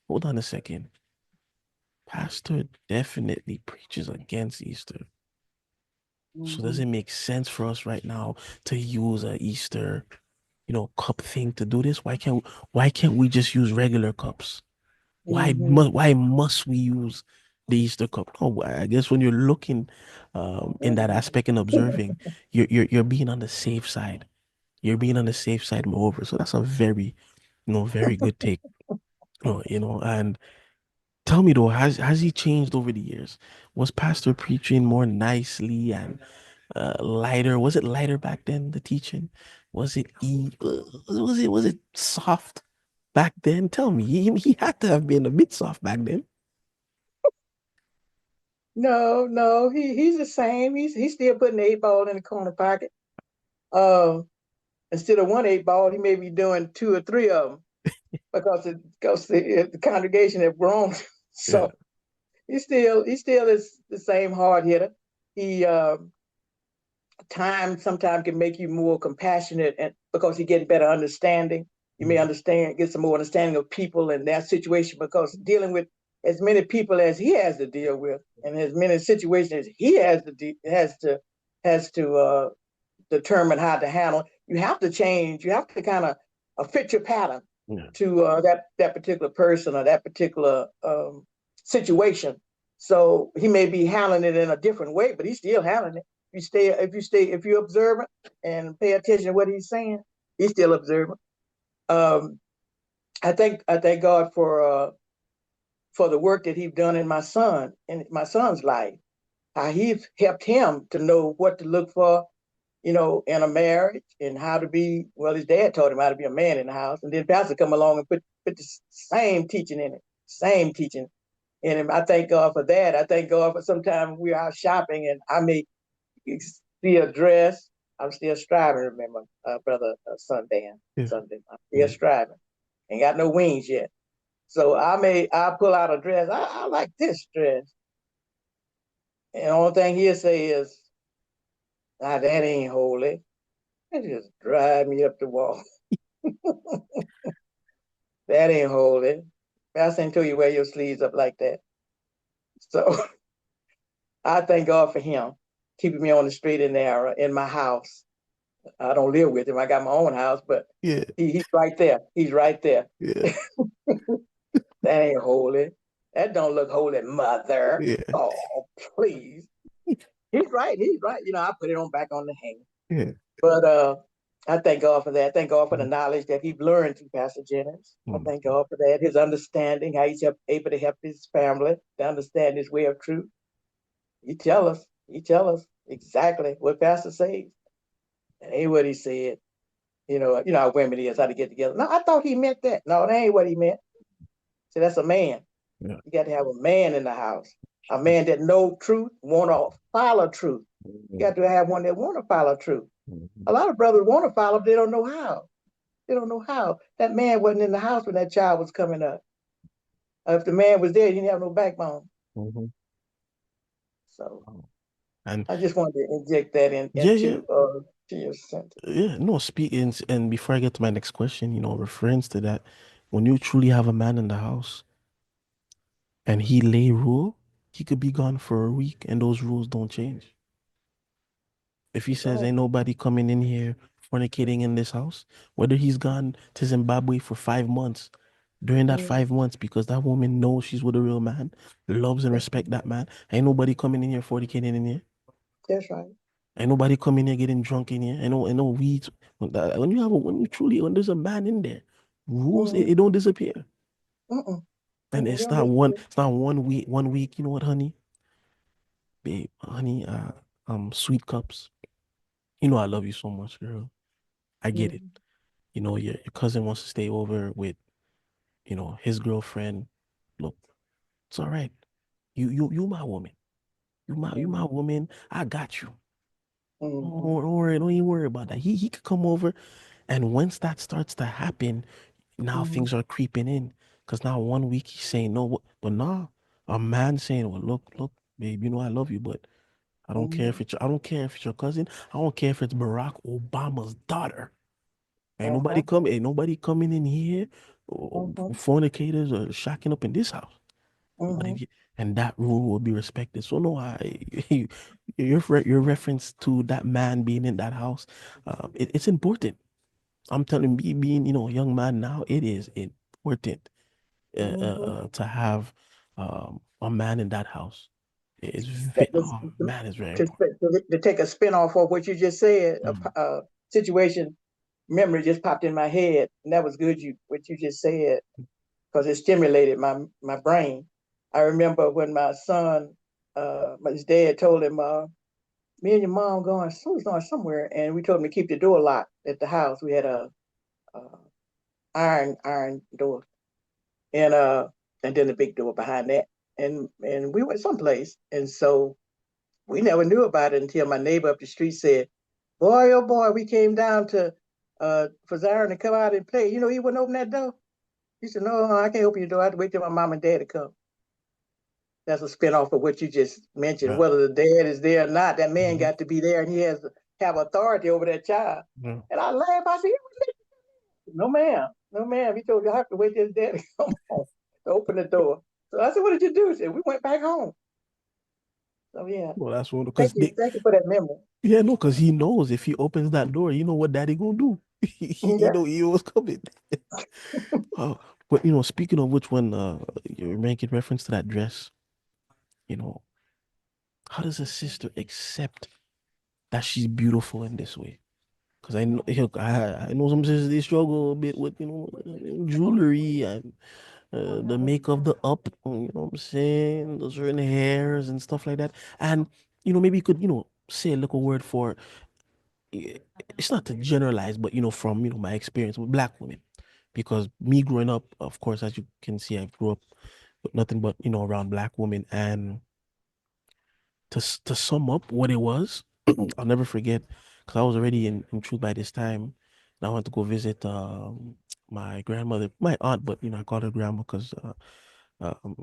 hold on a second. Pastor definitely preaches against Easter. So does Mm-hmm. it make sense for us right now to use a Easter, cup thing to do this? Why can't we just use regular cups? Mm-hmm. Why must we use the Easter cup? No, I guess when you're looking in that aspect and observing, you're being on the safe side. You're being on the safe side moreover. So that's a very, very good take. And tell me though, has he changed over the years? Was Pastor preaching more nicely and lighter? Was it lighter back then, the teaching? Was it soft back then? Tell me. He had to have been a bit soft back then. No, no, he's the same. He's still putting the 8 ball in the corner pocket. Um, Instead of one 8 ball, he may be doing two or three of them because the congregation have grown. Yeah. So he still is the same hard hitter. He time sometimes can make you more compassionate, and because you get better understanding, you may Mhm. get some more understanding of people and their situation because dealing with as many people as he has to deal with and as many situations as he has to determine how to handle. You have to change. You have to kind of fit your pattern Yeah. to that particular person or that particular situation. So he may be handling it in a different way, but he's still handling it. If you observe it and pay attention to what he's saying, he's still observant. Um, I thank God for the work that He's done in my son's life. How He's helped him to know what to look for, in a marriage and how to be. Well, his dad taught him how to be a man in the house, and then pastor come along and put the same teaching in it, same teaching in him. I thank God for that. I thank God for sometimes we're out shopping and I may see a dress. I'm still striving. Remember, brother Yeah. Sundin. I'm still Mhm. striving. Ain't got no wings yet. So I pull out a dress. I like this dress, and the only thing he'll say is, "Ah, that ain't holy." It just drive me up the wall. That ain't holy. Pastor ain't tell you wear your sleeves up like that. So I thank God for him keeping me on the straight and narrow in my house. I don't live with him. I got my own house, but Yeah. he's right there. He's right there. Yeah. That ain't holy. That don't look holy, mother. Yeah. Oh, please. He's right. He's right. I put it on back on the hanger. Yeah. But I thank God for that. I thank God for the knowledge that he's learned through Pastor Jennings. I Mm, thank God for that. His understanding, how he's able to help his family to understand his way of truth. He tell us exactly what Pastor says. It ain't what he said. You know how women is, how to get together. No, I thought he meant that. No, that ain't what he meant. See, that's a man. yeah. You got to have a man in the house, a man that know truth, want to follow truth. You Mhm, got to have one that want to follow truth. mhm, A lot of brothers want to follow, but they don't know how. They don't know how. That man wasn't in the house when that child was coming up. If the man was there, he didn't have no backbone. mhm. So Oh. And I just wanted to inject that yeah, yeah, to your sentence. yeah. No, speaking and before I get to my next question, reference to that, when you truly have a man in the house and he lay rule, he could be gone for a week and those rules don't change. If he That's says right. ain't nobody coming in here fornicating in this house, whether he's gone to Zimbabwe for 5 months, during that Mm, 5 months, because that woman knows she's with a real man, loves and that's, respect that man, ain't nobody coming in here fornicating in here. that's right. Ain't nobody coming here getting drunk in here. Ain't no weeds. When there's a man in there, rules it Mm, don't disappear. mm-mm, And mm-mm, it's don't not listen one. to It's not 1 week. 1 week. You know what, honey, babe, honey, sweet cups. You know I love you so much, girl. I get it. mm, Your cousin wants to stay over with his girlfriend. Look, it's all right. You my woman. You my mm, woman. I got you. mm, Don't worry. Don't even worry about that. He could come over, and once that starts to happen, now mm, things are creeping in. Cause now 1 week he's saying no, but now a man saying, well, look, babe, I love you, but mm, I don't care if it's your cousin. I don't care if it's Barack Obama's daughter. uh-huh, Ain't nobody coming in here, uh-huh, fornicators or shacking up in this house. But uh-huh, and that rule will be respected. So no, your reference to that man being in that house, it's important. I'm telling me, being a young man now, it is important uh-huh. to have a man in that house. That was, Oh man, it's very to, important. to take a spin off of what you just said, Mm, a situation memory just popped in my head, and that was good. What you just said, because it stimulated my brain. I remember when my son, his dad told him, "Me and your mom going somewhere," and we told him to keep the door locked at the house. We had a iron door, and and then a big door behind that, and we went someplace, and so we never knew about it until my neighbor up the street said, "Boy, oh boy, we came down to for Zion to come out and play. You know, he wouldn't open that door." He said, "No, I can't open your door. I have to wait till my mom and dad to come." That's a spinoff of what you just mentioned. yeah, Whether the dad is there or not, that man mhm, got to be there, and he has to have authority over that child. yeah. And I laughed. I said, "No, ma'am, no, ma'am. He told you I have to wait till his dad to come home to open the door." So I said, "What did you do?" He said, "We went back home." So yeah, Well, that's one because thank you for that memory. yeah, no, because he knows if he opens that door, you know what daddy gonna do. Yeah. He knows what's coming. Oh, but speaking of which one, you're making reference to that dress. You know, how does a sister accept that she's beautiful in this way? Because I know some sisters they struggle a bit with jewelry and the makeup, the up, you know what I'm saying, the certain hairs and stuff like that. And maybe you could say a little word for it's not to generalize, but from my experience with black women, because me growing up, of course, as you can see, I grew up with nothing but around black women, and to sum up what it was, I'll never forget, because I was already in truth by this time, and I went to go visit my grandmother, my aunt, but I called her grandma because um,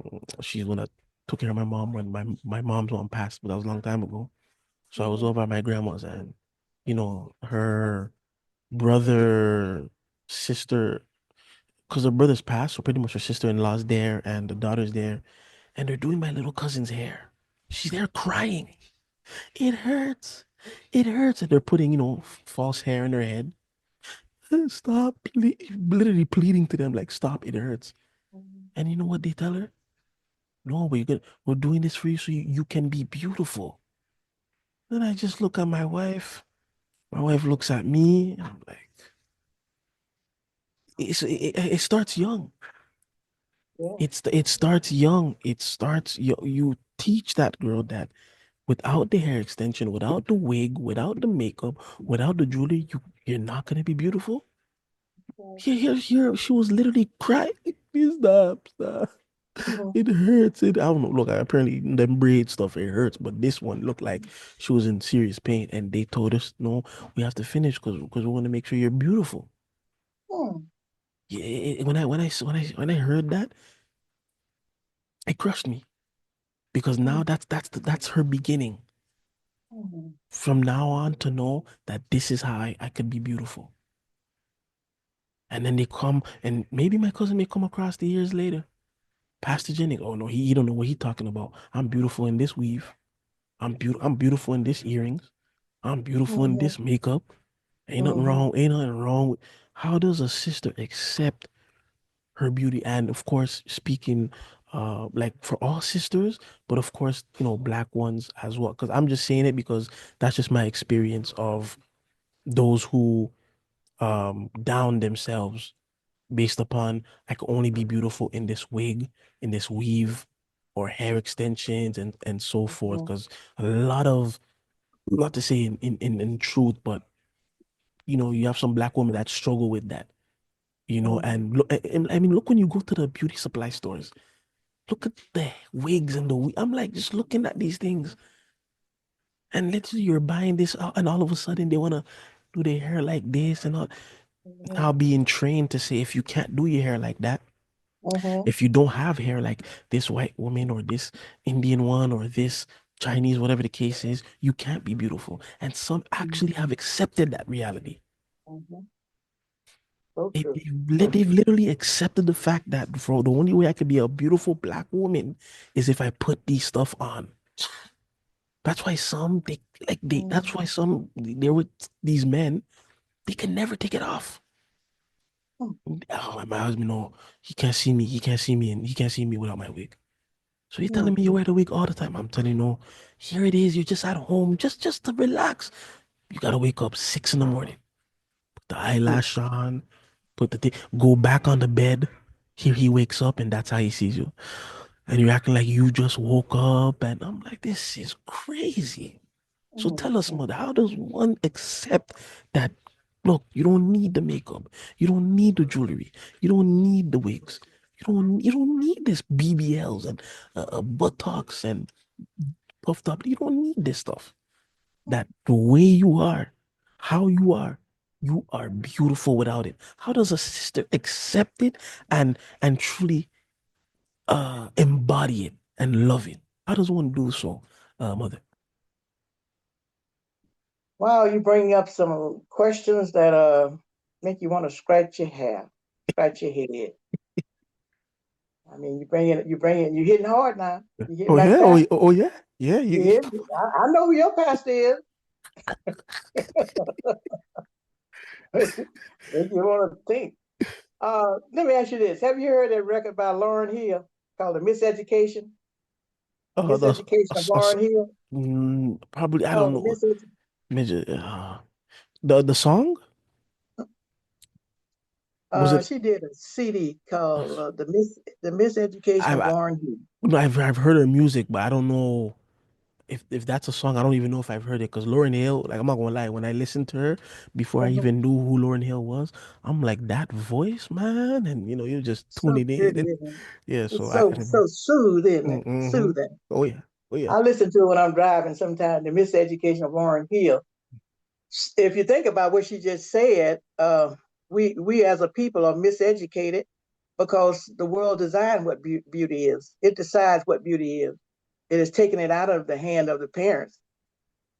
she's one that took care of my mom when my mom's mom passed, but that was a long time ago. So I was Mhm, over at my grandma's, and her brother, sister, because her brother's passed, so pretty much her sister-in-law's there and the daughter's there, and they're doing my little cousin's hair. She's there crying. It hurts. It hurts. And they're putting, false hair in her head. Stop. Literally pleading to them, like, stop, it hurts. And you know what they tell her? No, we're doing this for you so you can be beautiful. Then I just look at my wife. My wife looks at me, and I'm like, it starts young. Yeah. It starts young. It starts you teach that girl that without the hair extension, without the wig, without the makeup, without the jewelry, you're not gonna be beautiful. Right. Here, she was literally crying. Please stop, stop. Mhm. It hurts. I don't know. Look, apparently them braid stuff, it hurts, but this one looked like she was in serious pain, and they told us, no, we have to finish because we want to make sure you're beautiful. Mhm. Yeah, when I heard that, it crushed me because now that's her beginning. Mhm. From now on to know that this is how I could be beautiful. And then they come, and maybe my cousin may come across the years later. Pastor Jennings, oh no, he don't know what he talking about. I'm beautiful in this weave. I'm beautiful in this earrings. I'm beautiful in Mhm. this makeup. Ain't nothing Mhm. wrong. Ain't nothing wrong with how does a sister accept her beauty? And of course, speaking like for all sisters, but of course, black ones as well. Because I'm just saying it because that's just my experience of those who down themselves based upon I could only be beautiful in this wig, in this weave, or hair extensions and so forth. Mhm. Because a lot of not to say in truth, but you have some black women that struggle with that. Mhm. And look, I mean, look when you go to the beauty supply stores. Look at the wigs and I'm like just looking at these things, and literally you're buying this, and all of a sudden they wanna do their hair like this and all. Mhm. Now being trained to say if you can't do your hair like that, Mhm. if you don't have hair like this white woman or this Indian one or this Chinese, whatever the case is, you can't be beautiful. And some actually have accepted that reality. Mhm. So They, true. they've, So they've true. literally accepted the fact that for the only way I could be a beautiful black woman is if I put these stuff on. That's why some that's Mhm. why some they're with these men, they can never take it off. Oh, my husband, no, he can't see me without my wig. So you're telling Mhm. me you wear the wig all the time. I'm telling you, no, here it is. You're just at home, just to relax. You gotta wake up 6 in the morning, put the Mhm. eyelash on, put the thing, go back on the bed. Here he wakes up, and that's how he sees you. And you're acting like you just woke up. And I'm like, this is crazy. So Mhm. tell us, Mhm. mother, how does one accept that? Look, you don't need the makeup, you don't need the jewelry, you don't need the wigs, you don't need this BBLs and buttocks and puffed up. You don't need this stuff. That the way you are beautiful without it. How does a sister accept it and truly embody it and love it? How does one do so, mother? Wow, you bring up some questions that make you want to scratch your hair, scratch your head. I mean, you're hitting hard now. You're hitting Oh like yeah, oh, pastor. oh yeah, yeah. You hit. I know who your pastor is. Make you want to think. Let me ask you this: have you heard that record by Lauren Hill called "The Miseducation"? The Miseducation of Lauren Hill. probably I Oh, don't the know. mis. Midget, the song was it? She did a CD called "The Miseducation I've of I, Lauren Hill." no, I've heard her music, but I don't know if that's a song. I don't even know if I've heard it because Lauryn Hill, like I'm not gonna lie, when I listened to her before I Mhm. even knew who Lauryn Hill was, I'm like that voice, man, and you just tune So it in, pretty, and isn't it? yeah. It's So I so couldn't. so soothing, isn't it? Mm-hmm. Soothing. Oh yeah, oh yeah. I listen to it when I'm driving sometimes, the miseducation of Lauren Hill. If you think about what she just said, we as a people are miseducated because the world designed what beauty is. It decides what beauty is. It has taken it out of the hand of the parents.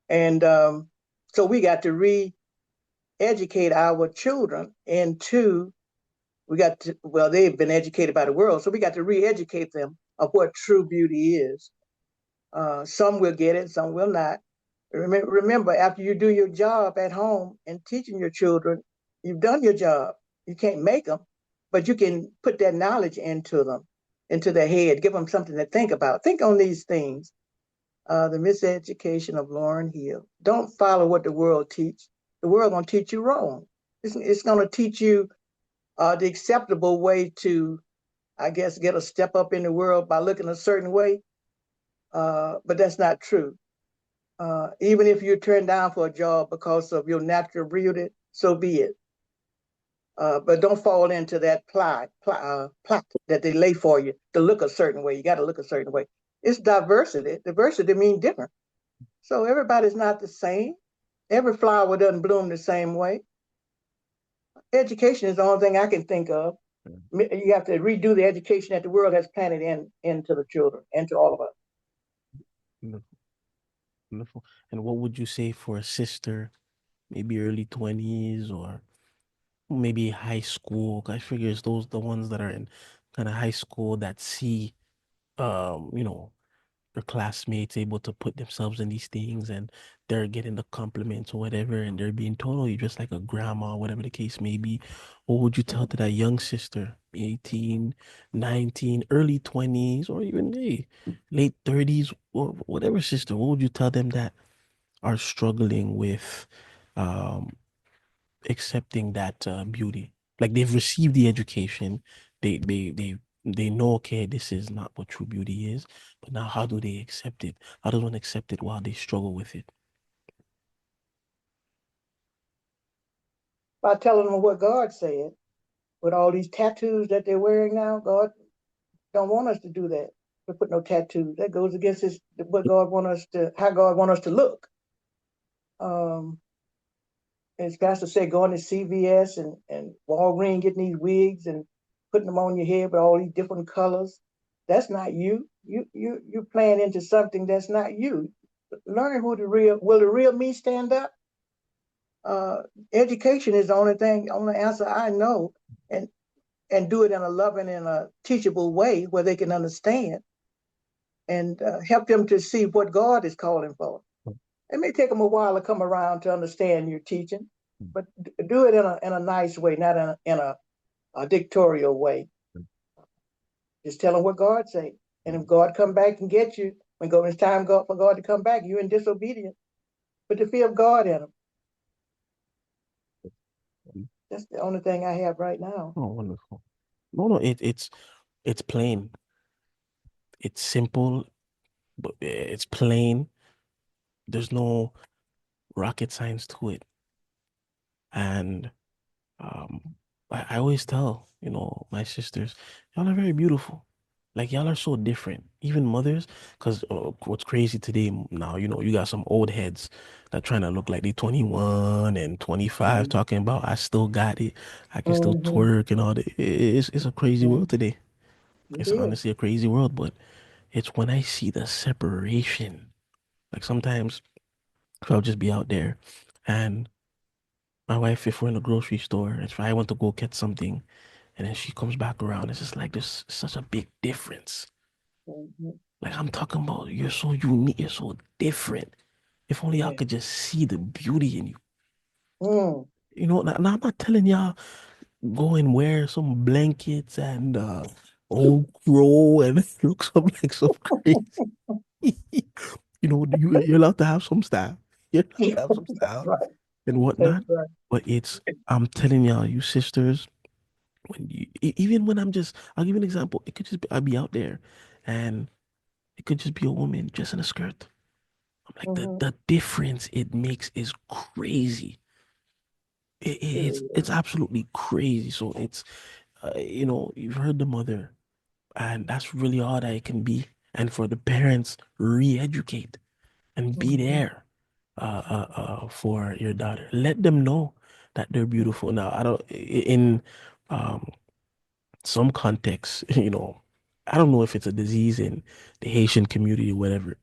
And so we got to re-educate our children into, well, they've been educated by the world, so we got to re-educate them of what true beauty is. Some will get it, some will not. Remember, after you do your job at home and teaching your children, you've done your job. You can't make them, but you can put that knowledge into them, into their head, give them something to think about. Think on these things. The miseducation of Lauren Hill. Don't follow what the world teach. The world gonna teach you wrong. It's gonna teach you the acceptable way to, I guess, get a step up in the world by looking a certain way. But that's not true. Even if you're turned down for a job because of your natural beauty, so be it. But don't fall into that plot that they lay for you to look a certain way. You got to look a certain way. It's diversity. Diversity means different. So everybody's not the same. Every flower doesn't bloom the same way. Education is the only thing I can think of. You have to redo the education that the world has planted into the children and to all of us. Wonderful, wonderful. And what would you say for a sister, maybe early 20s or maybe high school? I figure it's those the ones that are in kind of high school that see you know, their classmates able to put themselves in these things and they're getting the compliments or whatever and they're being told, oh, you're just like a grandma, whatever the case may be. What would you tell to that young sister, 18, 19, early 20s, or even hey, late 30s, or whatever sister? What would you tell them that are struggling with um accepting that beauty? Like they've received the education, they know, okay, this is not what true beauty is, but now how do they accept it? How does one accept it while they struggle with it? By telling them what God said, with all these tattoos that they're wearing now, God don't want us to do that. To put no tattoos. That goes against what God want us to, how God want us to look. Um, as Pastor said, going to CVS and Walgreens, getting these wigs and putting them on your head with all these different colors. That's not you. You're playing into something that's not you. Learn who the real, will the real me stand up? Uh, Education is the only answer I know, and do it in a loving and a teachable way where they can understand and help them to see what God is calling for. It may take them a while to come around to understand your teaching, but do it in a nice way, not a dictatorial way. Just tell them what God say. And if God come back and get you, it's time for God to come back, you're in disobedience. Put the fear of God in them. That's the only thing I have right now. Oh, wonderful. No, no, it's plain. It's simple, but it's plain. There's no rocket science to it. And Um, I always tell, my sisters, y'all are very beautiful. Like y'all are so different, even mothers. Because what's crazy today now, you got some old heads that trying to look like they 21 and 25, Mm-hmm. talking about I still got it, I can still Mm-hmm. twerk and all that. It's a crazy world today. It It's is. honestly a crazy world, but it's when I see the separation. Like sometimes I'll just be out there, and my wife, if we're in the grocery store, if I want to go get something, and then she comes back around, it's just like there's such a big difference. Mm-hmm. Like I'm talking about, you're so unique, you're so different. If only y'all Yeah. could just see the beauty in you. Mm. Now I'm not telling y'all go and wear some blankets and old crow and look some like some crazy. You're allowed to have some style. You're allowed to have some style Right. and That's whatnot. right. But I'm telling y'all, you sisters, even when I'll give you an example. It could just be, I'll be out there and it could just be a woman just in a skirt. I'm like, the, Mm-hmm. the difference it makes is crazy. It's absolutely crazy. So you've heard the mother, and that's really all that it can be. And for the parents, re-educate and be Mm-hmm. there for your daughter. Let them know that they're beautiful. Now, I don't in um some contexts, I don't know if it's a disease in the Haitian community or whatever.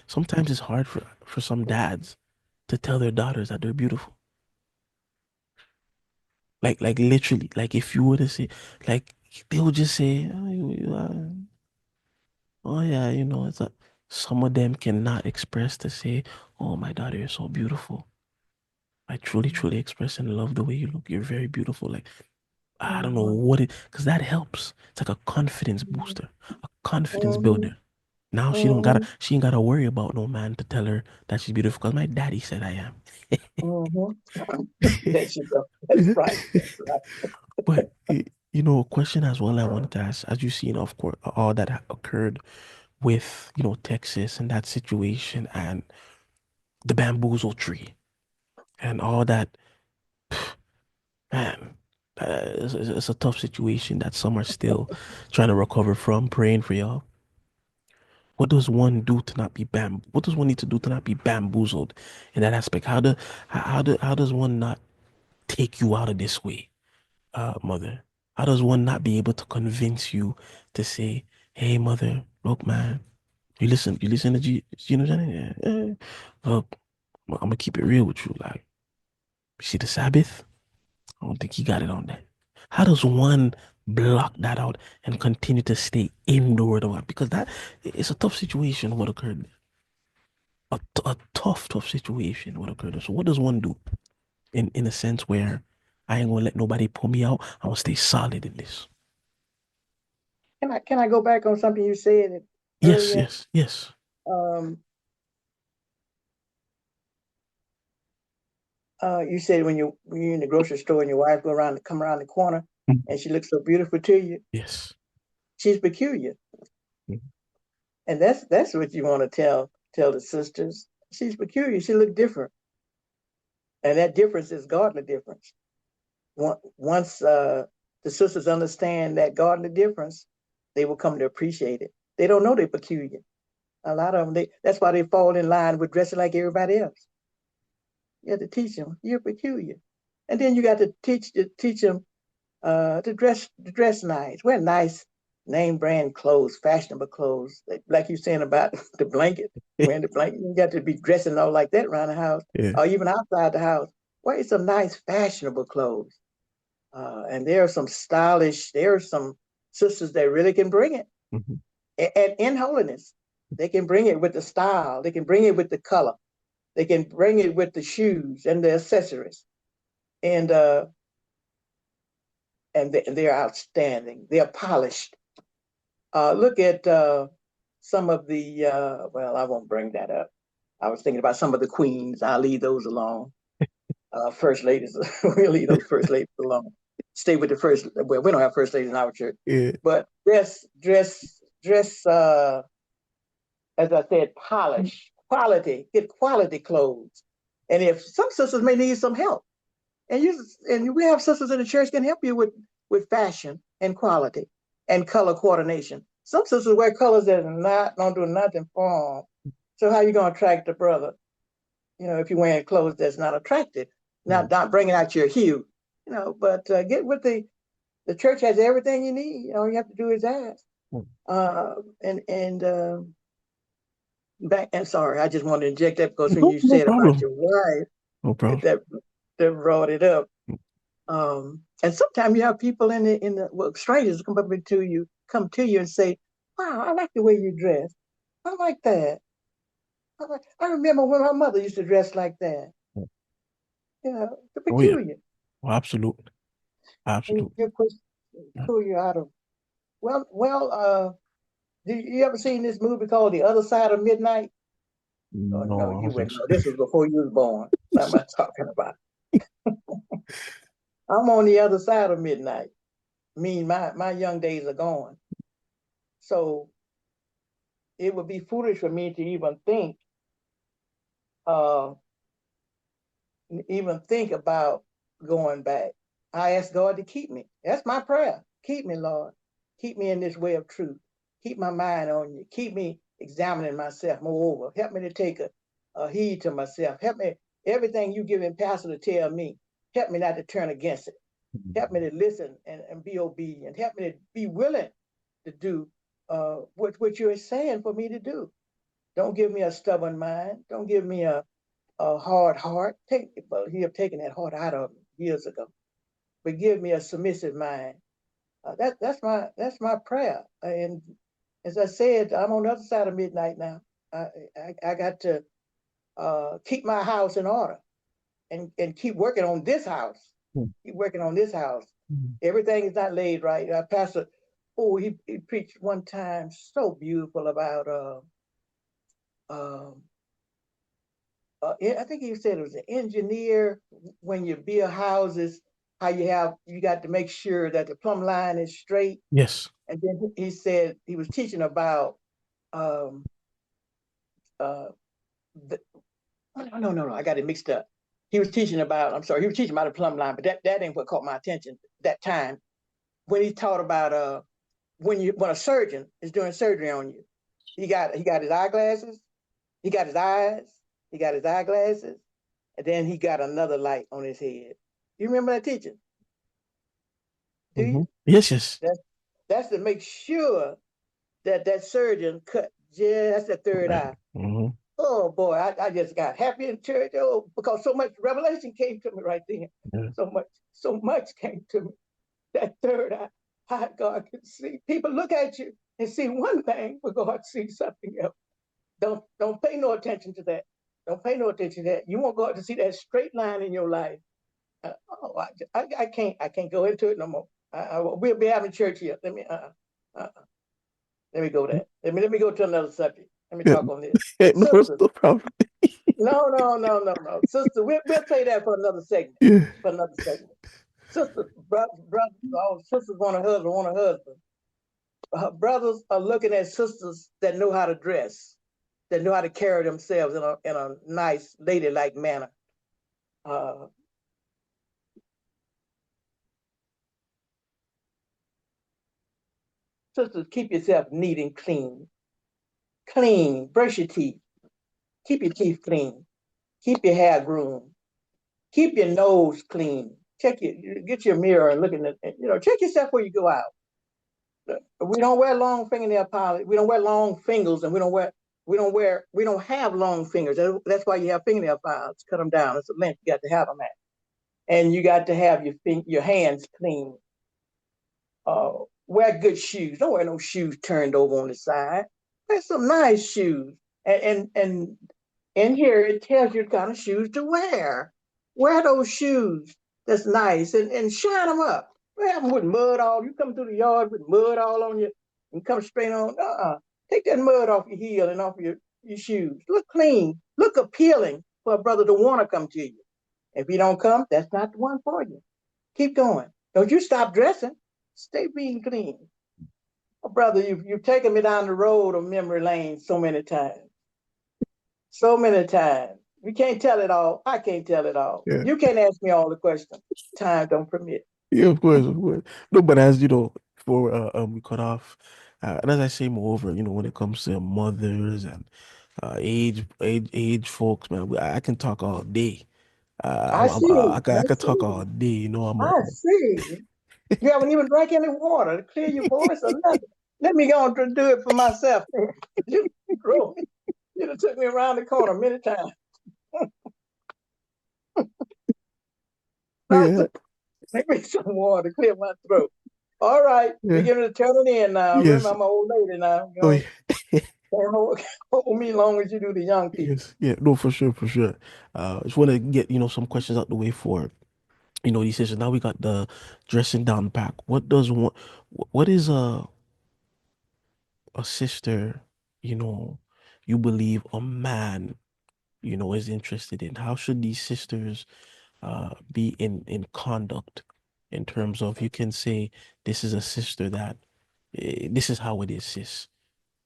Sometimes it's hard for some dads to tell their daughters that they're beautiful. Like literally, like if you were to say, like they would just say, oh, oh yeah, it's a. Some of them cannot express to say, oh my daughter, you're so beautiful. I truly, truly express and love the way you look. You're very beautiful. Like I don't know Mm-hmm. what because that helps. It's like a confidence booster, a confidence Mm-hmm. builder. Now Mm-hmm. she ain't gotta worry about no man to tell her that she's beautiful because my daddy said I am. Mm-hmm. There you go. That's right. That's right. But a question as well I wanted to ask, as you see, of course, all that occurred with Texas and that situation and the bamboozle tree and all that, man. It's a tough situation that some are still trying to recover from. Praying for y'all. What does one do to not be What does one need to do to not be bamboozled in that aspect? How does one not take you out of this way, mother? How does one not be able to convince you to say, "Hey, mother, look, man, you listen to Gino Jennings? Yeah. Look, I'm gonna keep it real with you. Like, you see the Sabbath? I don't think he got it on that. How does one block that out and continue to stay in the word of God? Because that it's a tough situation what occurred. A tough situation what occurred. So what does one do in a sense where I ain't gonna let nobody pull me out? I'm gonna stay solid in this. Can I go back on something you said Yes, earlier? yes, yes. Um, you said when you're in the grocery store and your wife come around the corner Mm. and she looks so beautiful to you, Yes. she's peculiar. Mm. And that's what you want to tell the sisters. She's peculiar. She look different, and that difference is godly difference. Once the sisters understand that godly difference, they will come to appreciate it. They don't know they're peculiar. A lot of them, that's why they fall in line with dressing like everybody else. You have to teach them you're peculiar, and then you got to teach them to dress nice, wear nice name brand clothes, fashionable clothes. Like you saying about the blanket, wearing the blanket, you got to be dressing all like that around the house, Yeah. or even outside the house. Wear some nice fashionable clothes. And there are some stylish. There are some sisters that really can bring it, Mhm. and in holiness, they can bring it with the style. They can bring it with the color. They can bring it with the shoes and the accessories, and they're outstanding. They're polished. Look at some of the, well, I won't bring that up. I was thinking about some of the queens. I'll leave those alone. First ladies, we'll leave those first ladies alone. Stay with the first, well, we don't have first ladies in our church, Yeah. but dress, as I said, polish, quality, get quality clothes. And if some sisters may need some help, and we have sisters in the church can help you with fashion and quality and color coordination. Some sisters wear colors that are not don't do nothing for them. So how you gonna attract the brother? If you're wearing clothes that's not attractive, Mm. not bringing out your hue. But get with the church has everything you need. All you have to do is ask. Mm. And back. And sorry, I just wanted to inject that because when No, you no said about problem. your wife, No problem. that brought it up. And sometimes you have people well, strangers come to you and say, "Wow, I like the way you dress. I like that. I remember when my mother used to dress like that. Mm. The Oh yeah. peculiar. Oh, absolutely. And Absolutely. your question Mm. pull you out of. Well. Did you ever seen this movie called The Other Side of Midnight? Oh no, No, I you don't think wouldn't so. know. This was before you was born. What am I talking about? I'm on the other side of midnight. I mean, my young days are gone. So it would be foolish for me to uh, even think about going back. I ask God to keep me. That's my prayer. Keep me, Lord. Keep me in this way of truth. Keep my mind on you. Keep me examining myself. Moreover, help me to take a heed to myself. Help me, everything you give in pastor to tell me, help me not to turn against it. Help me to listen and be obedient. Help me to be willing to do what you're saying for me to do. Don't give me a stubborn mind. Don't give me a hard heart. Well, he have taken that heart out of me years ago. But give me a submissive mind. That's my prayer. And as I said, I'm on the other side of midnight now. I got to keep my house in order and keep working on this house. Mm. Keep working on this house. Mm. Everything is not laid right. Pastor, oh, he preached one time so beautiful about um I think he said it was an engineer when you build houses, how you got to make sure that the plumb line is straight. Yes. And then he said he was teaching about um uh the, no, I got it mixed up. He was teaching about, I'm sorry, he was teaching about the plumb line, but that ain't what caught my attention that time when he taught about when a surgeon is doing surgery on you. He got his eyeglasses, he got his eyes, he got his eyeglasses, and then he got another light on his head. You remember that teaching? Do Hmm. you? Yes, yes. That's that's to make sure that that surgeon cut just the third Right. eye. Hmm. Oh boy, I just got happy in church. Oh, because so much revelation came to me right then. Yeah. So much came to me. That third eye, how God can see. People look at you and see one thing, but God sees something else. Don't pay no attention to that. Don't pay no attention to that. You want God to see that straight line in your life. Oh, I can't go into it no more. We'll be having church here. Let me go there. Let me go to another subject. Let me Yeah. talk on this. Yeah, no, it's Sisters, no problem. no. Sister, we'll play that for another segment. Yeah. For another segment. Sisters, brothers, all sisters want a husband, want a husband. Brothers are looking at sisters that know how to dress, that know how to carry themselves in a nice, ladylike manner. Uh, Sisters, keep yourself neat and clean. Clean, brush your teeth, keep your teeth clean, keep your hair groomed, keep your nose clean. Get your mirror and look in the, check yourself before you go out. We don't wear long fingernail polish. We don't wear long fingers, and we don't have long fingers. That's why you have fingernail files. Cut them down. It's a length you got to have them at, and you got to have your hands clean. Uh, Wear good shoes. Don't wear no shoes turned over on the side. Wear some nice shoes. And in here it tells you the kind of shoes to wear. Wear those shoes that's nice and shine them up. Wear them with mud all. You come through the yard with mud all on you and come straight on. Take that mud off your heel and off your shoes. Look clean. Look appealing for a brother to want to come to you. If he don't come, that's not the one for you. Keep going. Don't you stop dressing. Stay being clean. Oh, brother, you've taken me down the road of memory lane so many times. So many times. We can't tell it all. I can't tell it all. Yeah. You can't ask me all the questions. Time don't permit. Yeah, of course, of course. No, but as you know, before we cut off, and as I say, moreover, when it comes to mothers and age folks, man, I can talk all day. I see. I I can talk see. all day. I see. You haven't even drank any water to clear your voice or nothing. Let me go and do it for myself. You grow. You done took me around the corner many times. Yeah, Doctor, make me some water to clear my throat. All right, we're yeah, getting to turn it in now. Remember, yes. I'm an old lady now. Oh yeah, Can't hold me long as you do the young people. yes, yeah. No, for sure, for sure. Just want to get some questions out the way for these sessions. Now we got the dressing down pack. What is a sister, you know, you believe a man, is interested in? How should these sisters be in conduct in terms of you can say this is a sister that this is how it is, sis.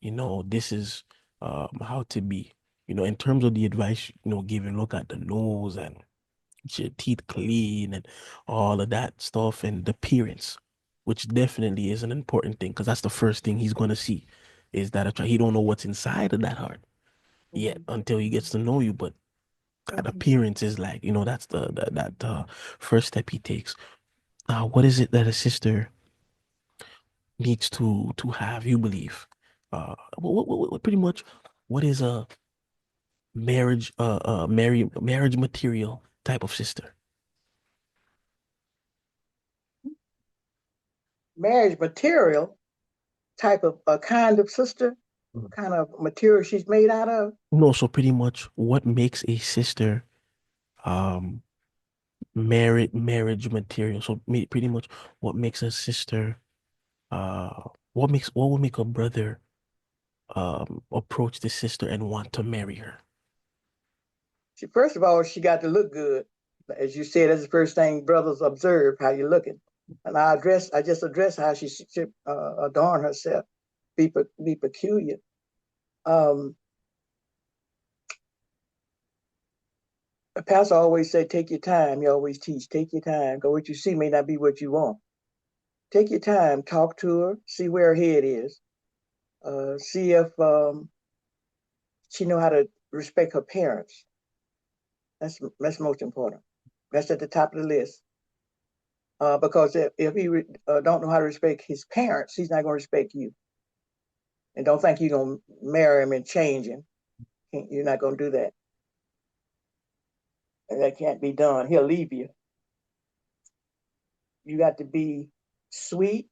This is how to be. In terms of the advice, given, look at the nose and get your teeth clean and all of that stuff and the appearance, which definitely is an important thing because that's the first thing he's gonna see is that he don't know what's inside of that heart yet Mm-hmm. until he gets to know you. But that Mm-hmm. appearance is like, that's that first step he takes. What is it that a sister needs to have, you believe? Pretty much what is a marriage material type of sister? Marriage material type of a kind of sister, kind of material she's made out of. No, so pretty much what makes a sister um marriage material. So pretty much what makes a sister uh What would make a brother approach the sister and want to marry her? First of all, she got to look good. As you said, that's the first thing brothers observe, how you looking. And I just addressed how she should adorn herself, be peculiar. Um, the pastor always said, take your time. He always teach, take your time. Because what you see may not be what you want. Take your time, talk to her, see where her head is, see if she know how to respect her parents. That's most important. That's at the top of the list. Because if he don't know how to respect his parents, he's not going to respect you. And don't think you're going to marry him and change him. You're not going to do that. And that can't be done. He'll leave you. You got to be sweet.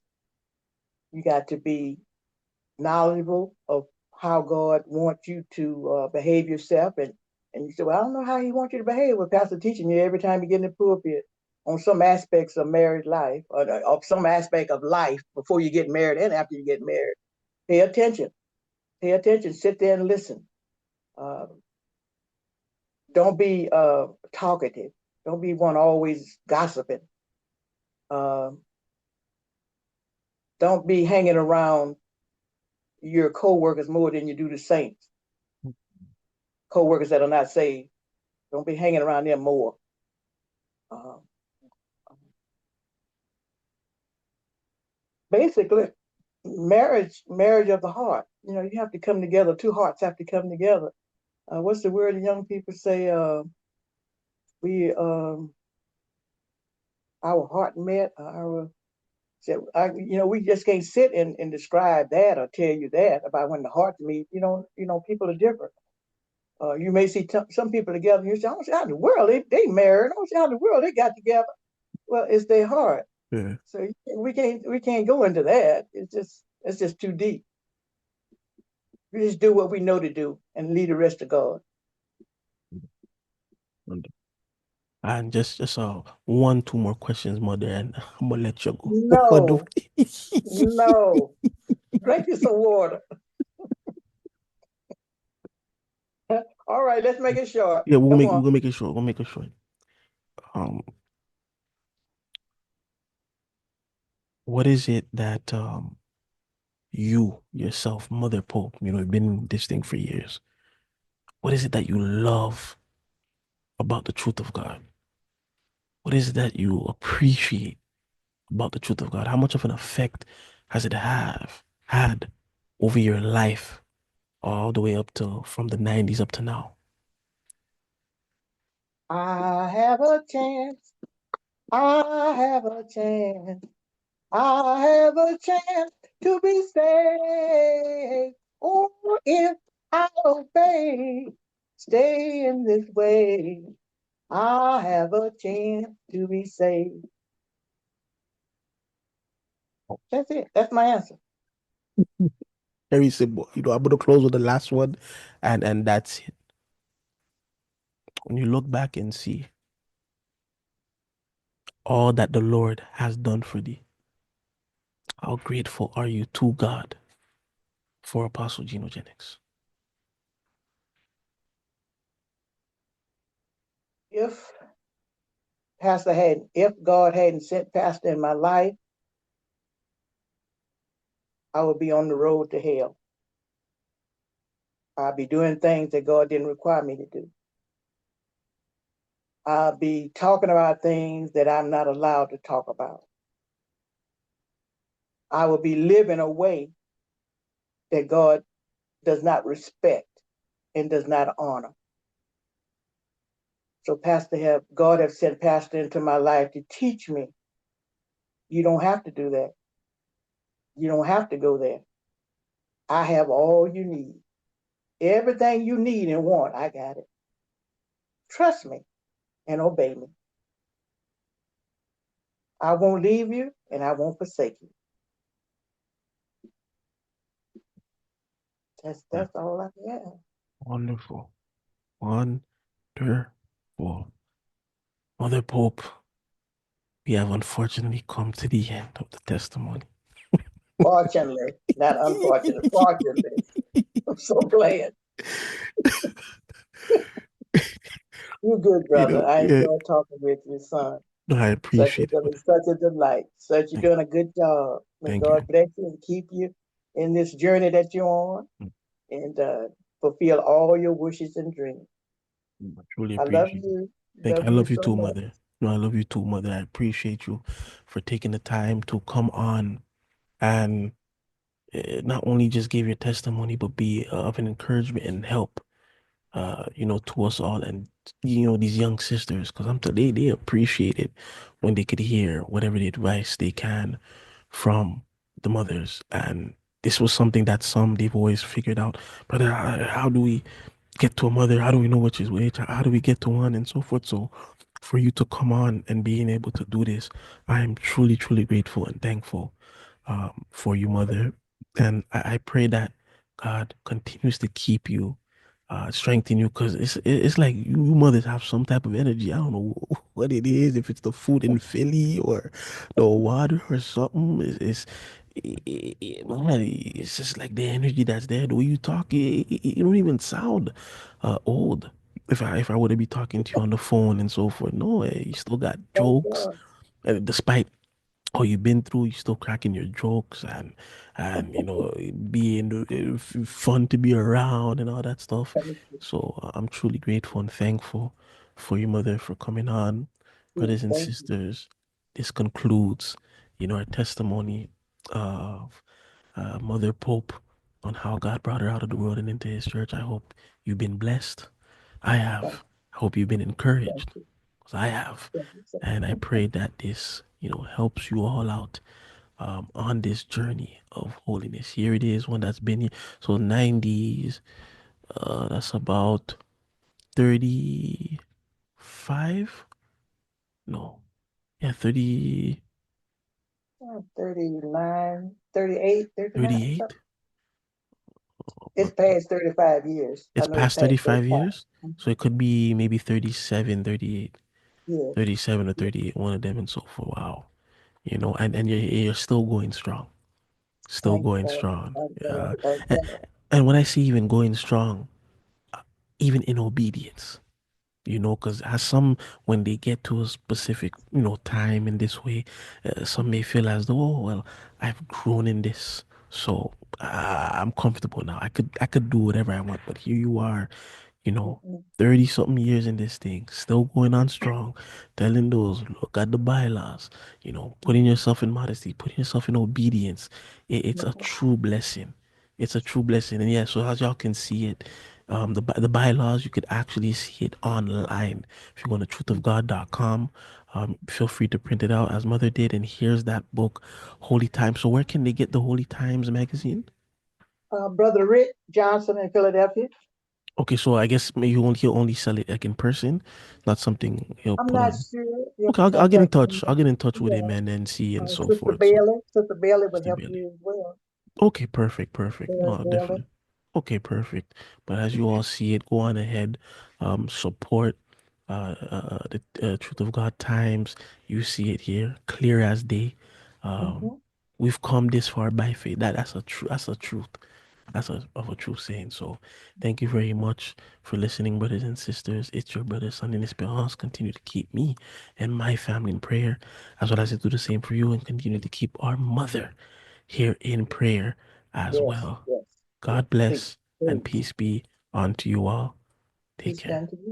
You got to be knowledgeable of how God wants you to behave yourself. And you say, well, I don't know how he wants you to behave. Well, Pastor teaching you every time you get in the pulpit on some aspects of married life or some aspect of life before you get married and after you get married. Pay attention. Pay attention. Sit there and listen. Uh, don't be talkative. Don't be one always gossiping. Uh, don't be hanging around your co-workers more than you do the saints. Co-workers that are not saved. Don't be hanging around them more. Uh, Basically, marriage of the heart. You know, you have to come together. Two hearts have to come together. What's the word the young people say? We our heart met. We just can't sit and describe that or tell you that about when the hearts meet. People are different. You may see some people together, and you say, "I don't see how in the world they married. I don't see how in the world they got together." Well, it's their heart. Yeah. So we can't go into that. It's just too deep. We just do what we know to do and leave the rest to God. And just one, two more questions, mother, and I'm gonna let you go. What do- No, no. Drink you some water. All right, let's make it short. Yeah, Come on. we'll make it short. We'll make it short. Um, what is it that you yourself, Mother Pope, you've been in this thing for years. What is it that you love about the truth of God? What is it that you appreciate about the truth of God? How much of an effect has it have had over your life all the way up to from the 90s up to now? I have a chance. I have a chance. I have a chance to be saved. Oh, if I obey, stay in this way. I have a chance to be saved. That's it. That's my answer. Very simple. I'm gonna close with the last one, and that's it. When you look back and see all that the Lord has done for thee, how grateful are you to God for Apostle Gino Jennings? If if God hadn't sent Pastor in my life, I would be on the road to hell. I'd be doing things that God didn't require me to do. I'll be talking about things that I'm not allowed to talk about. I will be living a way that God does not respect and does not honor. So God have sent Pastor into my life to teach me. You don't have to do that. You don't have to go there. I have all you need. Everything you need and want, I got it. Trust me and obey me. I won't leave you and I won't forsake you. That's all I have. Wonderful. Wonderful. Mother Pope, we have unfortunately come to the end of the testimony. Fortunately, not unfortunately, fortunately. I'm so glad. You good, brother. I Yeah. enjoy talking with you, son. No, I appreciate it, mother. Such a delight. Such you're Thank, doing a good job. May thank you. God bless you and keep you in this journey that you're on and fulfill all your wishes and dreams. I truly I love appreciate it. you. Thank you. Love I you love you so too, much. mother. No, I love you too, mother. I appreciate you for taking the time to come on and not only just give your testimony, but be of an encouragement and help, to us all and these young sisters, because they appreciate it when they could hear whatever the advice they can from the mothers. And this was something that some they've always figured out. But how do we get to a mother? How do we know which is which? How do we get to one and so forth? So for you to come on and being able to do this, I am truly, truly grateful and thankful for you, mother. And I pray that God continues to keep you, strengthen you, because it's like you mothers have some type of energy. I don't know what it is, if it's the food in Philly or the water or something. Man, it's just like the energy that's there. The way you talk, you don't even sound old. If I were to be talking to you on the phone and so forth, no, you still got Thank jokes, God. despite all you've been through. You still cracking your jokes and being fun to be around and all that stuff. Thank you. So I'm truly grateful and thankful for your mother for coming on, brothers and Thank you. sisters. This concludes, our testimony of Mother Pope on how God brought her out of the world and into His church. I hope you've been blessed. I Thank have. I hope you've been thank encouraged, you. because I have. Thank you, sir. And I pray that this, helps you all out on this journey of holiness. Here it is, one that's been here. So 90s, that's about 35? No. Yeah, 30, 39, 38, 39, 38. something. It's past 35 years. I It's know it's past past 35 35. years. So it could be maybe 37, 38, Yes. 37 or Yes. 38, one of them and so forth. Wow. And you're still going strong. Still Thank going God. strong. Thank God. Yeah. Thank And, God. and when I say even going strong, even in obedience, because as some, when they get to a specific, time in this way, some may feel as though, oh, well, I've grown in this. So I'm comfortable now. I could do whatever I want. But here you are, you know, Mhm. 30 something years in this thing, still going on strong, telling those, look at the bylaws, putting yourself in modesty, putting yourself in obedience. It's a true blessing. It's a true blessing. And yeah, so as y'all can see it, the bylaws, you could actually see it online. If you go to truthofgod.com, feel free to print it out as Mother did. And here's that book, Holy Times. So where can they get the Holy Times magazine? Brother Rick Johnson in Philadelphia. Okay, so I guess maybe he'll only sell it like in person, not something he'll I'm put not on. sure. You have Okay, to I'll get in contact touch. him. I'll get in touch with him Yeah. and then see and so Sister forth. So, Bailey. Sister Bailey would Mr. help Bailey. you as well. Okay, perfect, perfect. Sarah No, Bailey. definitely. Okay, perfect. But as you all see it, go on ahead, support the Truth of God Times. You see it here, clear as day. Um, Mm-hmm. we've come this far by faith. That's a true. That's a truth. That's a true saying. So, thank you very much for listening, brothers and sisters. It's your brother Sundin Esperance. Continue to keep me and my family in prayer, as well as I do the same for you, and continue to keep our mother here in prayer as Yes. well. Yes. Yes. God Please. bless and Please. peace be unto you all. Take Peace be care. unto you.